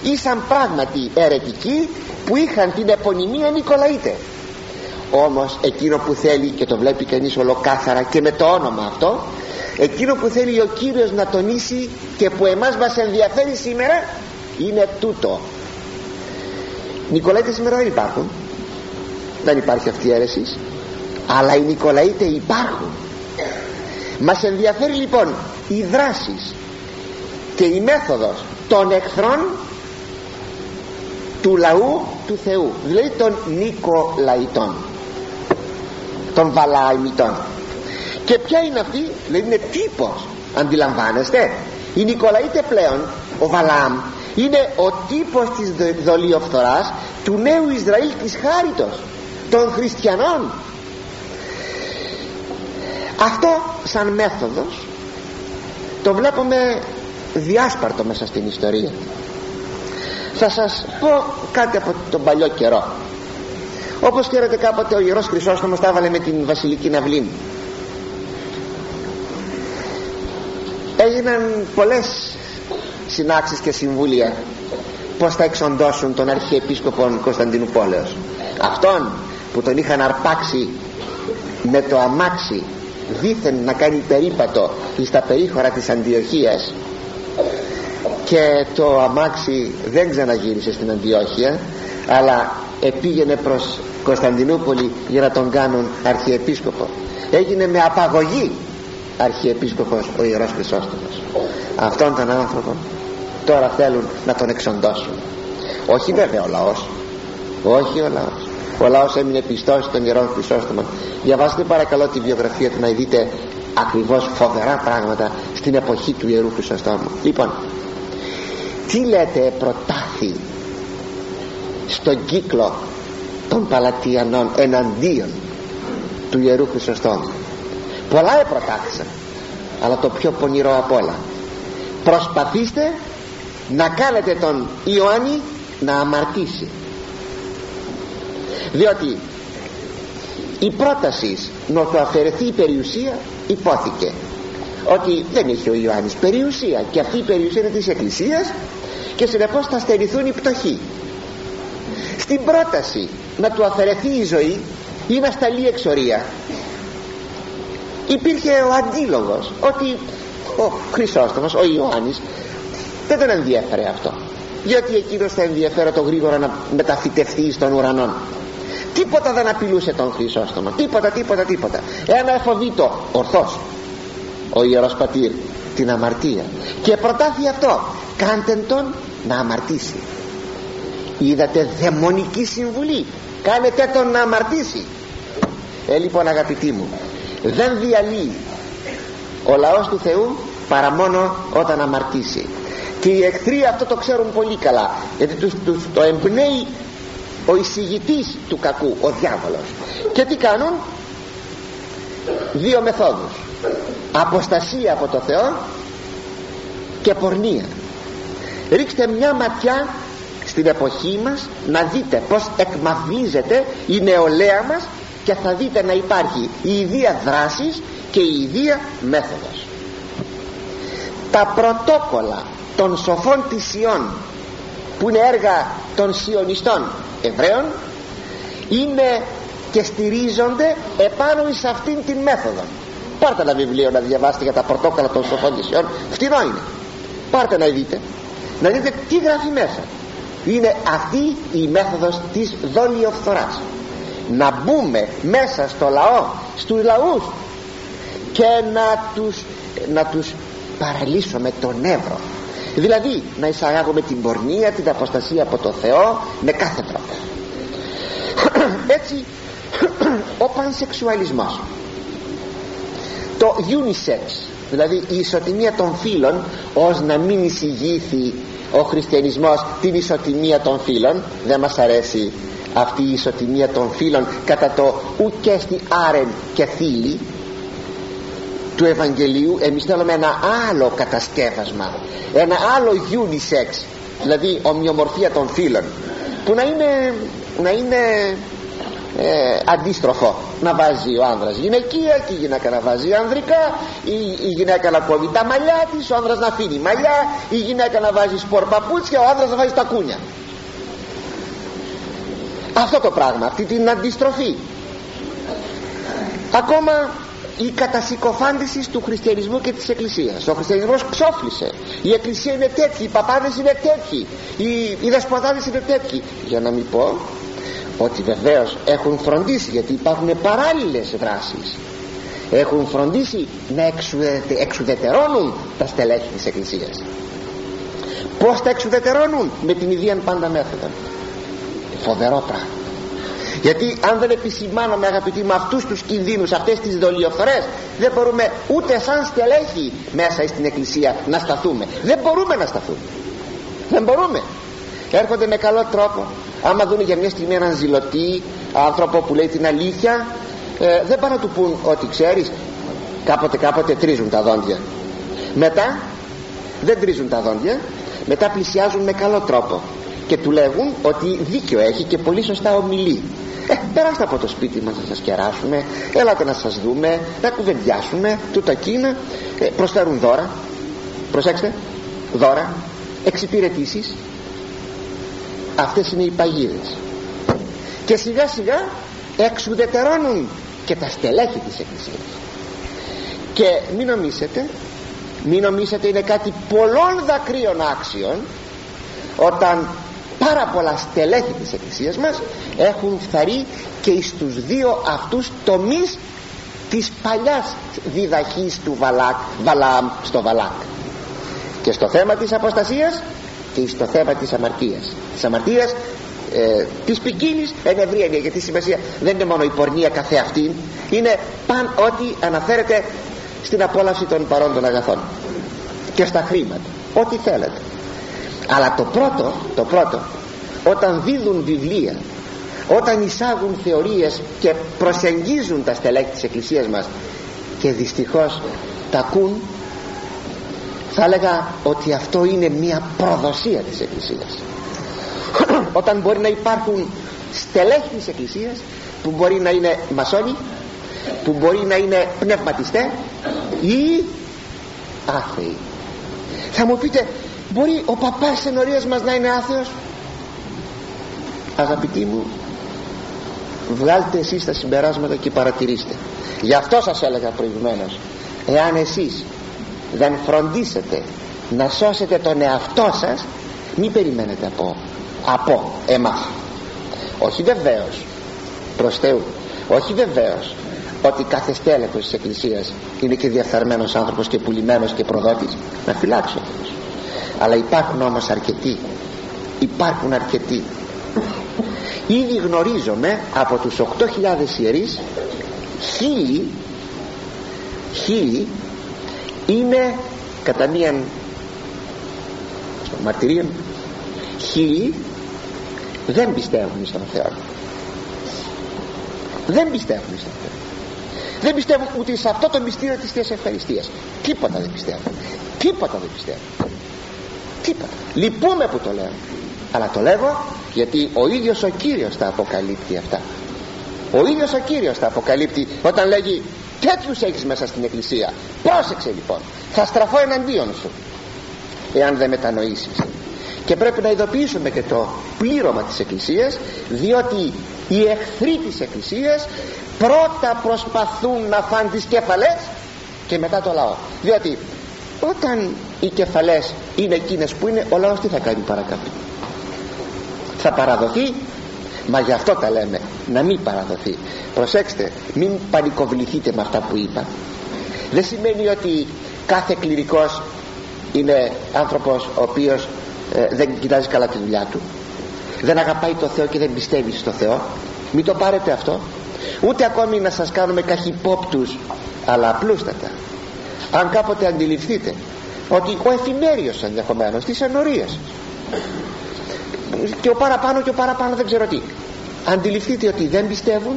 ήσαν πράγματι αιρετικοί που είχαν την επωνυμία Νικολαΐτε. Όμως εκείνο που θέλει, και το βλέπει κανείς ολοκάθαρα και με το όνομα αυτό, εκείνο που θέλει ο Κύριος να τονίσει και που εμάς μας ενδιαφέρει σήμερα είναι τούτο. Νικολαΐτες σήμερα δεν υπάρχουν, δεν υπάρχει αυτή η αίρεση, αλλά οι Νικολαΐτες υπάρχουν. Μας ενδιαφέρει λοιπόν οι δράσεις και η μέθοδος των εχθρών του λαού του Θεού, δηλαδή των Νικολαΐτων, των Βαλααμιτών. Και ποια είναι αυτή? Δηλαδή είναι τύπος, αντιλαμβάνεστε. Οι Νικολαΐτε πλέον, ο Βαλαάμ είναι ο τύπος της δολιοφθοράς του νέου Ισραήλ της χάριτος, των χριστιανών. Αυτό σαν μέθοδος το βλέπουμε διάσπαρτο μέσα στην ιστορία. Θα σας πω κάτι από τον παλιό καιρό. Όπως ξέρετε, κάποτε ο Ιερός Χρυσόστομος τα έβαλε με την Βασιλική Ναυλή. Έγιναν πολλές συνάξεις και συμβούλια πως θα εξοντώσουν τον Αρχιεπίσκοπο Κωνσταντινούπολεως, αυτόν που τον είχαν αρπάξει με το αμάξι δήθεν να κάνει περίπατο στα περίχωρα της Αντιοχίας, και το αμάξι δεν ξαναγύρισε στην Αντιόχεια, αλλά επήγαινε προς Κωνσταντινούπολη για να τον κάνουν Αρχιεπίσκοπο. Έγινε με απαγωγή Αρχιεπίσκοπος ο Ιερός Χρυσόστομος. Αυτόν τον άνθρωπο τώρα θέλουν να τον εξοντώσουν. Όχι βέβαια ο λαός, όχι ο λαός. Ο λαός έμεινε πιστός στον Ιερό Χρυσόστομο. Διαβάστε παρακαλώ τη βιογραφία του να δείτε ακριβώς φοβερά πράγματα στην εποχή του Ιερού Χρυσοστόμου. Λοιπόν, τι λέτε προτάθη στον κύκλο των Παλατιανών εναντίον του Ιερού Χρυσοστόμου? Πολλά επροτάθησαν, αλλά το πιο πονηρό απ' όλα: προσπαθήστε να κάνετε τον Ιωάννη να αμαρτήσει. Διότι η πρόταση να του αφαιρεθεί η περιουσία υπόθηκε ότι δεν είχε ο Ιωάννης περιουσία, και αυτή η περιουσία είναι της Εκκλησίας, και συνεπώς θα στερηθούν οι πτωχοί. Στην πρόταση να του αφαιρεθεί η ζωή ή να σταλεί εξορία υπήρχε ο αντίλογος ότι ο Χρυσόστομος, ο Ιωάννης, δεν τον ενδιέφερε αυτό, διότι εκείνος θα ενδιαφέρεται γρήγορα να μεταφυτευτεί στον ουρανό. Τίποτα δεν απειλούσε τον Χρυσόστομο, τίποτα. Ένα εφοβήτο ορθώς ο Ιερός Πατήρ την αμαρτία, και προτάθη αυτό: κάντε τον να αμαρτήσει. Είδατε δαιμονική συμβουλή, κάνετε τον να αμαρτήσει. Λοιπόν αγαπητοί μου, δεν διαλύει ο λαός του Θεού παρά μόνο όταν αμαρτήσει. Και οι εχθροί αυτό το ξέρουν πολύ καλά, γιατί τους το εμπνέει ο εισηγητής του κακού, ο διάβολος. Και τι κάνουν? Δύο μεθόδους: αποστασία από το Θεό και πορνεία. Ρίξτε μια ματιά στην εποχή μας να δείτε πως εκμαυλίζεται η νεολαία μας, και θα δείτε να υπάρχει η ιδία δράσης και η ιδία μέθοδος. Τα πρωτόκολλα των σοφών της Σιών, που είναι έργα των σιωνιστών Εβραίων, είναι και στηρίζονται επάνω εις αυτήν την μέθοδο. Πάρτε ένα βιβλίο να διαβάσετε για τα πρωτόκολλα των σοφών της Σιών, φτηνό είναι. Πάρτε να δείτε τι γράφει μέσα. Είναι αυτή η μέθοδος της δολιοφθοράς. Να μπούμε μέσα στο λαό, στους λαούς, και να τους παραλύσουμε τον νεύρο. Δηλαδή να εισαγάγουμε την πορνεία, την αποστασία από το Θεό με κάθε τρόπο. Έτσι ο πανσεξουαλισμός, το unisex, δηλαδή η ισοτιμία των φύλων, ως να μην εισηγήθη ο χριστιανισμός την ισοτιμία των φύλων. Δεν μας αρέσει αυτή η ισοτιμία των φύλων κατά το ουκέστη άρεν και θήλη του Ευαγγελίου. Εμείς θέλουμε ένα άλλο κατασκεύασμα, ένα άλλο unisex, δηλαδή ομοιομορφία των φύλων, που να είναι αντίστροφο. Να βάζει ο άνδρας γυναικεία και η γυναίκα να βάζει ανδρικά, η γυναίκα να κόβει τα μαλλιά της, ο άνδρας να αφήνει μαλλιά, η γυναίκα να βάζει σπορ παπούτσια, ο άνδρας να βάζει τακούνια. Αυτό το πράγμα, αυτή την αντιστροφή. Ακόμα η κατασυκοφάντηση του χριστιανισμού και της εκκλησίας. Ο χριστιανισμός ξόφλησε, η εκκλησία είναι τέτοιοι, οι παπάδες είναι τέτοιοι, οι δεσποτάδες είναι τέτοιοι. Για να μην πω ότι βεβαίως έχουν φροντίσει, γιατί υπάρχουν παράλληλες δράσεις, έχουν φροντίσει να εξουδετερώνουν τα στελέχη της εκκλησίας. Πώς τα εξουδετερώνουν? Με την ίδια πάντα μέθοδο. Φοβερό πράγμα. Γιατί αν δεν επισημάνομαι, αγαπητοί, με αυτούς τους κινδύνους, αυτές τις δολιοφθορές, δεν μπορούμε ούτε σαν στελέχη μέσα στην εκκλησία να σταθούμε. Δεν μπορούμε να σταθούμε. Δεν μπορούμε. Έρχονται με καλό τρόπο. Άμα δουν για μια στιγμή έναν ζηλωτή άνθρωπο που λέει την αλήθεια, δεν πάνε να του πούν ότι ξέρεις, κάποτε τρίζουν τα δόντια. Μετά δεν τρίζουν τα δόντια, μετά πλησιάζουν με καλό τρόπο και του λέγουν ότι δίκιο έχει και πολύ σωστά ομιλεί. Περάστε από το σπίτι μας να σας κεράσουμε, έλατε να σας δούμε, να κουβεντιάσουμε, τούτα εκείνα. Προσφέρουν δώρα, προσέξτε, δώρα, εξυπηρετήσεις. Αυτές είναι οι παγίδες. Και σιγά σιγά εξουδετερώνουν και τα στελέχη της εκκλησίας. Και μην νομίσετε είναι κάτι πολλών δακρύων άξιων όταν πάρα πολλά στελέχη της εκκλησίας μας έχουν φθαρεί και στους δύο αυτούς τομείς της παλιάς διδαχής του Βαλαάμ στο Βαλάκ, και στο θέμα της αποστασίας και στο θέμα της αμαρτίας. Της αμαρτίας της ποικίλης εν ευρία, γιατί η σημασία δεν είναι μόνο η πορνεία καθεαυτήν, είναι ό,τι αναφέρεται στην απόλαυση των παρόντων αγαθών και στα χρήματα, ό,τι θέλετε. Αλλά το πρώτο, όταν δίδουν βιβλία, όταν εισάγουν θεωρίες και προσεγγίζουν τα στελέχη της εκκλησίας μας και δυστυχώς τα ακούν, θα έλεγα ότι αυτό είναι μια προδοσία της εκκλησίας. Όταν μπορεί να υπάρχουν στελέχη της εκκλησίας που μπορεί να είναι μασόνοι, που μπορεί να είναι πνευματιστές ή άθεοι. Θα μου πείτε, μπορεί ο παπάς ενορίας μας να είναι άθεος? Αγαπητοί μου, βγάλτε εσείς τα συμπεράσματα και παρατηρήστε. Γι' αυτό σας έλεγα προηγουμένως, εάν εσείς δεν φροντίσετε να σώσετε τον εαυτό σας, μην περιμένετε από εμάς. Όχι βεβαίως, προς Θεού, όχι βεβαίως ότι κάθε στέλεχος της εκκλησίας είναι και διαφθαρμένος άνθρωπος και πουλημένος και προδότης, να φυλάξει ο Θεός. Αλλά υπάρχουν όμως αρκετοί, ήδη γνωρίζομαι από τους 8.000 ιερείς 1.000 είναι κατά μίαν μαρτυρίων, χίλιοι δεν πιστεύουν στον Θεό. Δεν πιστεύουν στον Θεό. Δεν πιστεύουν ούτε σε αυτό το μυστήριο της Θείας Ευχαριστίας. Τίποτα δεν πιστεύουν. Τίποτα δεν πιστεύουν. Τίποτα. Λυπούμε που το λέω, αλλά το λέγω γιατί ο ίδιος ο Κύριος τα αποκαλύπτει αυτά. Ο ίδιος ο Κύριος τα αποκαλύπτει όταν λέγει τέτοιους έχεις μέσα στην εκκλησία. Πρόσεξε λοιπόν, θα στραφώ εναντίον σου εάν δεν μετανοήσεις. Και πρέπει να ειδοποιήσουμε και το πλήρωμα της εκκλησίας, διότι οι εχθροί της εκκλησίας πρώτα προσπαθούν να φάνε τις κεφαλές και μετά το λαό. Διότι όταν οι κεφαλές είναι εκείνες που είναι, ο λαός τι θα κάνει παρακάτω? Θα παραδοθεί. Μα γι' αυτό τα λέμε, να μην παραδοθεί. Προσέξτε, μην πανικοβληθείτε με αυτά που είπα. Δεν σημαίνει ότι κάθε κληρικός είναι άνθρωπος ο οποίος δεν κοιτάζει καλά τη δουλειά του, δεν αγαπάει το Θεό και δεν πιστεύει στο Θεό. Μην το πάρετε αυτό. Ούτε ακόμη να σας κάνουμε καχυπόπτους, αλλά απλούστατα. Αν κάποτε αντιληφθείτε ότι ο εφημέριος ενδεχομένως της ενορίας και ο παραπάνω και ο παραπάνω δεν ξέρω τι, αντιληφθείτε ότι δεν πιστεύουν,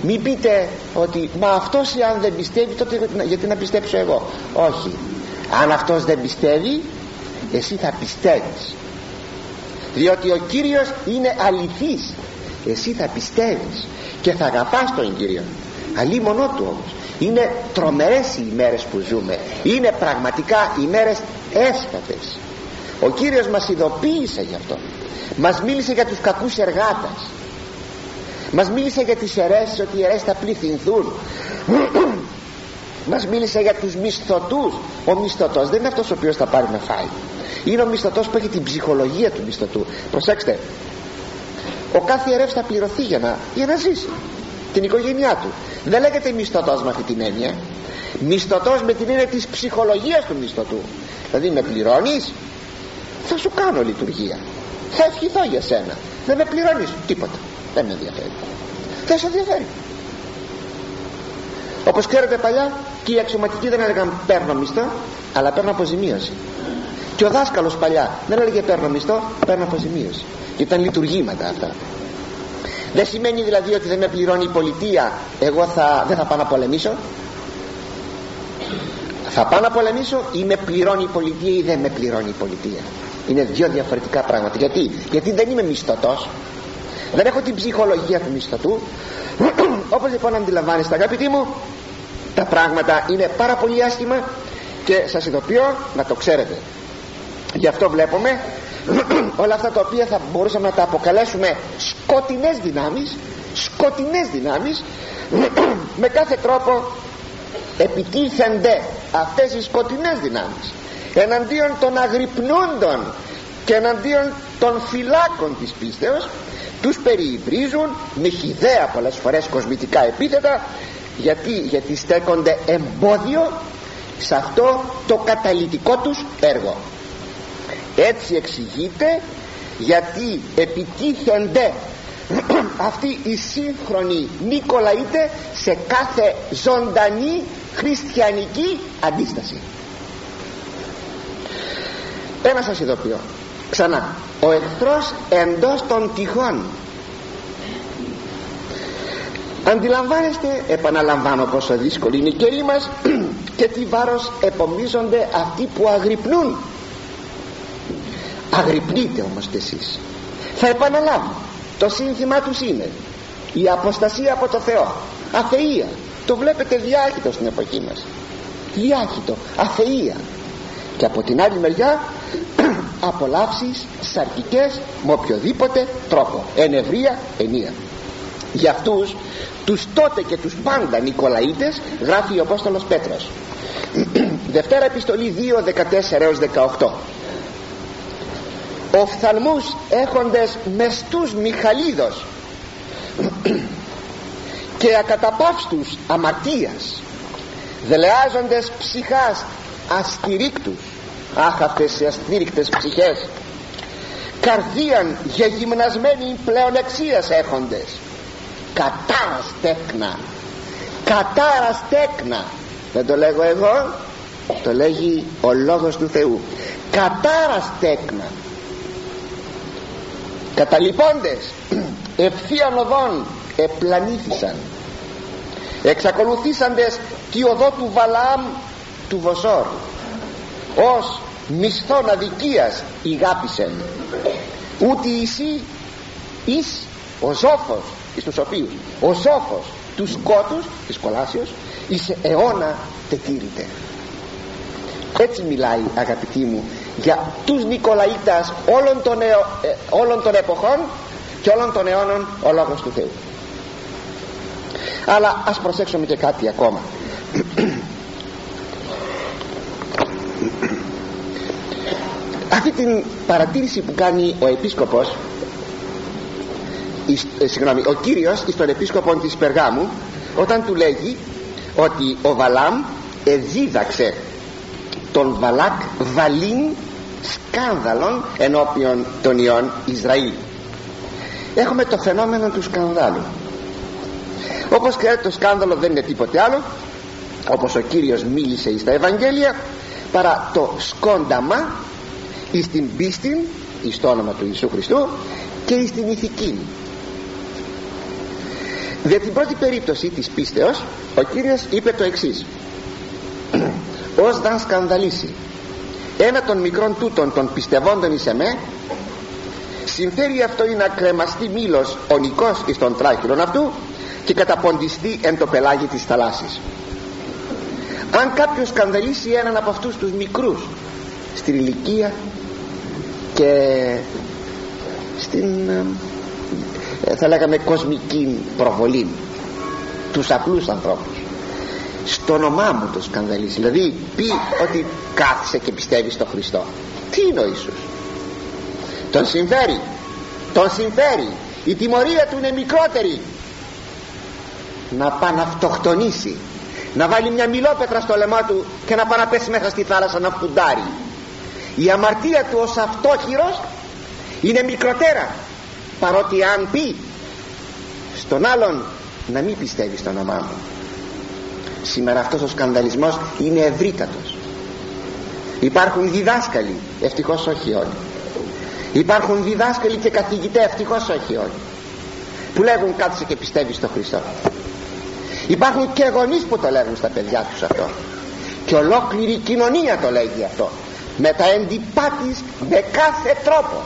μην πείτε ότι μα αυτός αν δεν πιστεύει τότε γιατί να πιστέψω εγώ. Όχι, αν αυτός δεν πιστεύει, εσύ θα πιστεύεις, διότι ο Κύριος είναι αληθής. Εσύ θα πιστεύεις και θα αγαπάς τον Κύριο. Αλίμονό του όμως. Είναι τρομερές οι ημέρες που ζούμε. Είναι πραγματικά ημέρες έσχατες. Ο Κύριος μας ειδοποίησε γι' αυτό. Μας μίλησε για τους κακούς εργάτες. Μας μίλησε για τις αιρέσεις, ότι οι αιρέσεις θα πληθυνθούν. Μας μίλησε για τους μισθωτούς. Ο μισθωτός δεν είναι αυτός ο οποίος θα πάρει να φάει. Είναι ο μισθωτός που έχει την ψυχολογία του μισθωτού. Προσέξτε, ο κάθε ιερεύς θα πληρωθεί για να ζήσει την οικογένειά του. Δεν λέγεται μισθωτός με αυτή την έννοια. Μισθωτός με την έννοια της ψυχολογίας του μισθωτού. Δηλαδή με πληρώνεις, θα σου κάνω λειτουργία, θα ευχηθώ για σένα. Δεν με πληρώνεις, τίποτα, δεν με ενδιαφέρει. Δεν σε ενδιαφέρει. Όπως ξέρετε παλιά και οι αξιωματικοί δεν έλεγαν παίρνω μισθό, αλλά παίρνω αποζημίωση. Και ο δάσκαλος παλιά δεν έλεγε παίρνω μισθό, παίρνω αποζημίωση. Και ήταν λειτουργήματα αυτά. Δεν σημαίνει δηλαδή ότι δεν με πληρώνει η πολιτεία, εγώ δεν θα πάω να πολεμήσω. Θα πάω να πολεμήσω ή με πληρώνει η πολιτεία ή δεν με πληρώνει η πολιτεία. Είναι δύο διαφορετικά πράγματα. Γιατί δεν είμαι μισθωτός, δεν έχω την ψυχολογία του μισθωτού. Όπως λοιπόν αντιλαμβάνεστε αγαπητοί μου, τα πράγματα είναι πάρα πολύ άσχημα και σας ειδοποιώ να το ξέρετε. Γι' αυτό βλέπουμε όλα αυτά τα οποία θα μπορούσαμε να τα αποκαλέσουμε σκοτεινές δυνάμεις με κάθε τρόπο επιτίθενται αυτές οι σκοτεινές δυνάμεις εναντίον των αγρυπνούντων και εναντίον των φυλάκων της πίστεως. Τους περιυβρίζουν με χυδαία πολλές φορές κοσμητικά επίθετα. Γιατί στέκονται εμπόδιο σε αυτό το καταλυτικό τους έργο. Έτσι εξηγείται γιατί επιτίθενται αυτοί οι σύγχρονοι Νικολαΐτε σε κάθε ζωντανή χριστιανική αντίσταση. Ένα σας ειδοποιώ ξανά, ο εχθρός εντός των τυχών. Αντιλαμβάνεστε, επαναλαμβάνω πόσο δύσκολη είναι η καιρή μας και τι βάρος επομίζονται αυτοί που αγρυπνούν. Αγρυπνείτε όμως και εσείς. Θα επαναλάβω, το σύνθημα τους είναι η αποστασία από το Θεό, αθεία. Το βλέπετε διάχυτο στην εποχή μας, διάχυτο, αθεία. Και από την άλλη μεριά απολαύσεις σαρκικές με οποιοδήποτε τρόπο, ενευρία, ενία. Για αυτούς τους τότε και τους πάντα Νικολαΐτες γράφει ο Απόστολος Πέτρος, Δευτέρα Επιστολή 2:14-18. Οφθαλμούς έχοντες μεστούς Μιχαλίδος και ακαταπαύστους αμαρτίας, δελεάζοντες ψυχάς αστηρίκτους. Αχ, αυτές οι αστήρικτες ψυχές, καρδίαν γεγυμνασμένη πλεονεξίας έχοντες, κατάρας τέκνα. Κατάρας τέκνα. Δεν το λέγω εγώ, το λέγει ο Λόγος του Θεού. κατάρας τέκνα, καταλοιπώντες ευθείαν οδόν επλανήθησαν, εξακολουθήσαντες τη οδό του Βαλαάμ του Βοσόρ, ως μισθόν αδικίας ηγάπησεν, ούτε εσύ εις ο ζώφος, εις τους οποίους ο ζώφος του σκότους της κολάσεως εις αιώνα τετήρητε. Έτσι μιλάει, αγαπητοί μου, για τους Νικολαίτας όλων των εποχών και όλων των αιώνων ο Λόγος του Θεού. Αλλά ας προσέξουμε και κάτι ακόμα. Αυτή την παρατήρηση που κάνει ο επίσκοπος, ο Κύριος στον επίσκοπο της Περγάμου, όταν του λέγει ότι ο Βαλάμ εδίδαξε τον Βαλάκ βαλήν σκάνδαλον ενώπιον των ιών Ισραήλ. Έχουμε το φαινόμενο του σκανδάλου. Όπως ξέρετε, το σκάνδαλο δεν είναι τίποτε άλλο, όπως ο Κύριος μίλησε στα Ευαγγέλια, παρά το σκόνταμα εις την πίστη, εις το όνομα του Ιησού Χριστού, και εις την ηθική. Για την πρώτη περίπτωση της πίστεως ο Κύριος είπε το εξής: ως δαν σκανδαλίσει ένα των μικρών τούτων των πιστευόντων εις εμέ, συμφέρει αυτό ή να κρεμαστεί μήλος ονικός εις τον τράχυλον αυτού και καταποντιστεί εν το πελάγι της θαλάσσης. Αν κάποιος σκανδαλίσει έναν από αυτούς τους μικρούς στην ηλικία και στην θα λέγαμε κοσμική προβολή, τους απλούς ανθρώπους, στο όνομά μου το σκανδαλίσει, δηλαδή πει ότι κάθισε και πιστεύει στο Χριστό, τι είναι ο Ιησούς? Τον συμφέρει, η τιμωρία του είναι μικρότερη να πάει να αυτοκτονήσει, να βάλει μια μιλόπετρα στο λαιμό του και να πάει να πέσει μέσα στη θάλασσα να φουντάρει. Η αμαρτία του ως αυτόχειρος είναι μικροτέρα, παρότι αν πει στον άλλον να μην πιστεύει στο όνομά μου. Σήμερα αυτός ο σκανδαλισμός είναι ευρύτατος. Υπάρχουν διδάσκαλοι, ευτυχώς όχι όλοι. Υπάρχουν διδάσκαλοι και καθηγητές, ευτυχώς όχι όλοι, που λέγουν κάτσε και πιστεύει στο Χριστό. Υπάρχουν και γονείς που το λέγουν στα παιδιά τους αυτό, και ολόκληρη κοινωνία το λέγει αυτό, με τα έντυπά της, με κάθε τρόπο,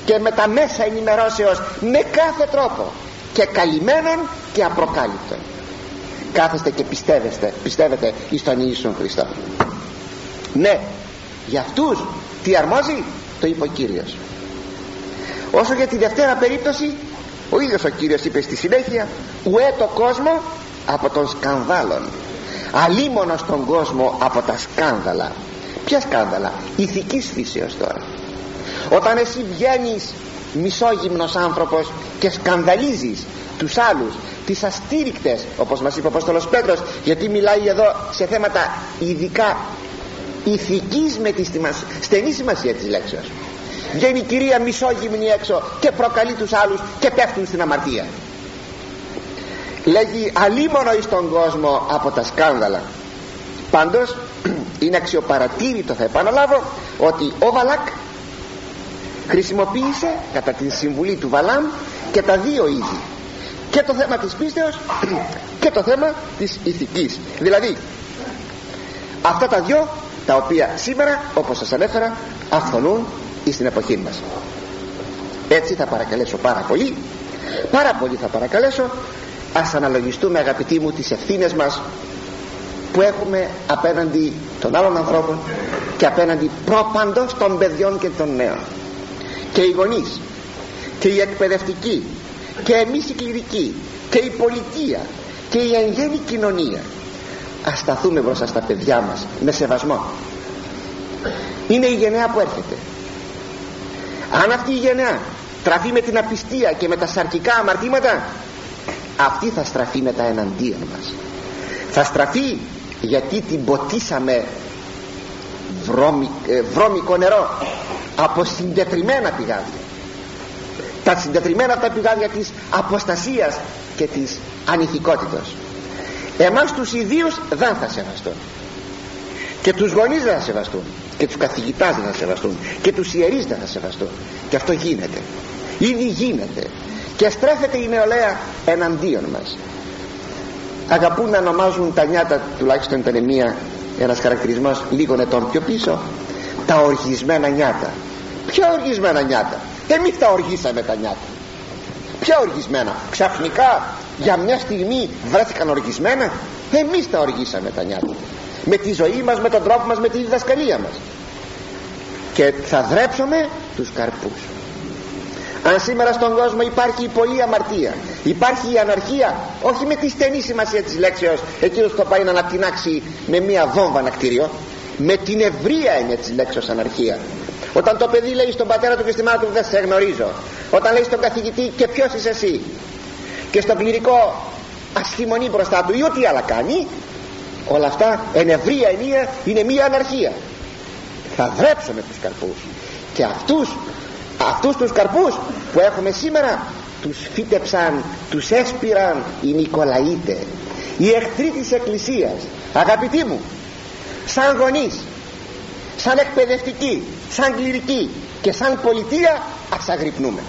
και με τα μέσα ενημερώσεως με κάθε τρόπο, και καλυμμένον και απροκάλυπτον. Κάθεστε και πιστεύετε εις τον Ιησού Χριστό. Ναι, για αυτούς τι αρμόζει? Το είπε ο Κύριος. Όσο για τη δευτέρα περίπτωση, ο ίδιος ο Κύριος είπε στη συνέχεια: ουέ το κόσμο από των σκανδάλων, αλίμονος τον κόσμο από τα σκάνδαλα. Ποια σκάνδαλα? Ηθικής φύσεως τώρα. Όταν εσύ βγαίνεις μισόγυμνος άνθρωπος και σκανδαλίζεις τους άλλους, τις αστήρικτες, όπως μας είπε ο Απόστολος Πέτρος, γιατί μιλάει εδώ σε θέματα ειδικά ηθικής με τη στενή σημασία της λέξεως. Βγαίνει η κυρία μισόγυμνη έξω και προκαλεί τους άλλους και πέφτουν στην αμαρτία. Λέγει αλίμονο εις τον κόσμο από τα σκάνδαλα. Πάντως είναι αξιοπαρατήρητο, θα επαναλάβω, ότι ο Βαλάκ χρησιμοποίησε κατά τη συμβουλή του Βαλάμ και τα δύο είδη, και το θέμα της πίστεως και το θέμα της ηθικής. Δηλαδή αυτά τα δυο, τα οποία σήμερα, όπως σας ανέφερα, αυθονούν στην εποχή μας. Έτσι θα παρακαλέσω πάρα πολύ θα παρακαλέσω, ας αναλογιστούμε, αγαπητοί μου, τις ευθύνες μας που έχουμε απέναντι των άλλων ανθρώπων και απέναντι προπαντός των παιδιών και των νέων, και οι γονείς και οι εκπαιδευτικοί και εμείς οι κληρικοί και η πολιτεία και η εν γέννη κοινωνία. Ας σταθούμε μπροστά στα παιδιά μας με σεβασμό. Είναι η γενεά που έρχεται. Αν αυτή η γενεά τραφεί με την απιστία και με τα σαρκικά αμαρτήματα, αυτή θα στραφεί μετά εναντίον μας. Θα στραφεί γιατί την ποτίσαμε βρώμικο νερό από συντετριμμένα πηγάδια, τα συντετριμμένα αυτά πηγάδια της αποστασίας και της ανηθικότητας. Εμάς τους ιδίους δεν θα σεβαστούν. και τους γονείς δεν θα σεβαστούν, και τους καθηγητάς δεν θα σεβαστούν, και τους ιερείς δεν θα σεβαστούν. Και αυτό γίνεται, ήδη γίνεται, και στρέφεται η νεολαία εναντίον μας. Αγαπούν να ονομάζουν τα νιάτα, τουλάχιστον ήταν ένας χαρακτηρισμός λίγων ετών πιο πίσω, τα οργισμένα νιάτα. Ποια οργισμένα νιάτα? Εμείς τα οργήσαμε τα νιάτα. Ποια οργισμένα? Ξαφνικά για μια στιγμή βρέθηκαν οργισμένα? Εμείς τα οργήσαμε τα νιάτα, με τη ζωή μας, με τον τρόπο μας, με τη διδασκαλία μας. Και θα δρέψουμε τους καρπούς. Αν σήμερα στον κόσμο υπάρχει πολλή αμαρτία, υπάρχει η αναρχία, όχι με τη στενή σημασία της λέξεως, εκείνος θα πάει να ανατινάξει με μία βόμβα ένα κτίριο, με την ευρεία έννοια της λέξεως αναρχία. Όταν το παιδί λέει στον πατέρα του και στη μάνα του δεν σε γνωρίζω, όταν λέει στον καθηγητή και ποιος είσαι εσύ, και στον κληρικό ασχημονεί μπροστά του ή ό,τι άλλα κάνει, όλα αυτά εν ευρεία εννοία είναι μία αναρχία. Θα δρέψουμε τους καρπούς, και αυτούς τους καρπούς που έχουμε σήμερα τους φύτεψαν, τους έσπηραν οι Νικολαίτες, οι εχθροί της Εκκλησίας. Αγαπητοί μου, σαν γονείς, σαν εκπαιδευτικοί, σαν κληρικοί και σαν πολιτεία, ας αγρυπνούμε.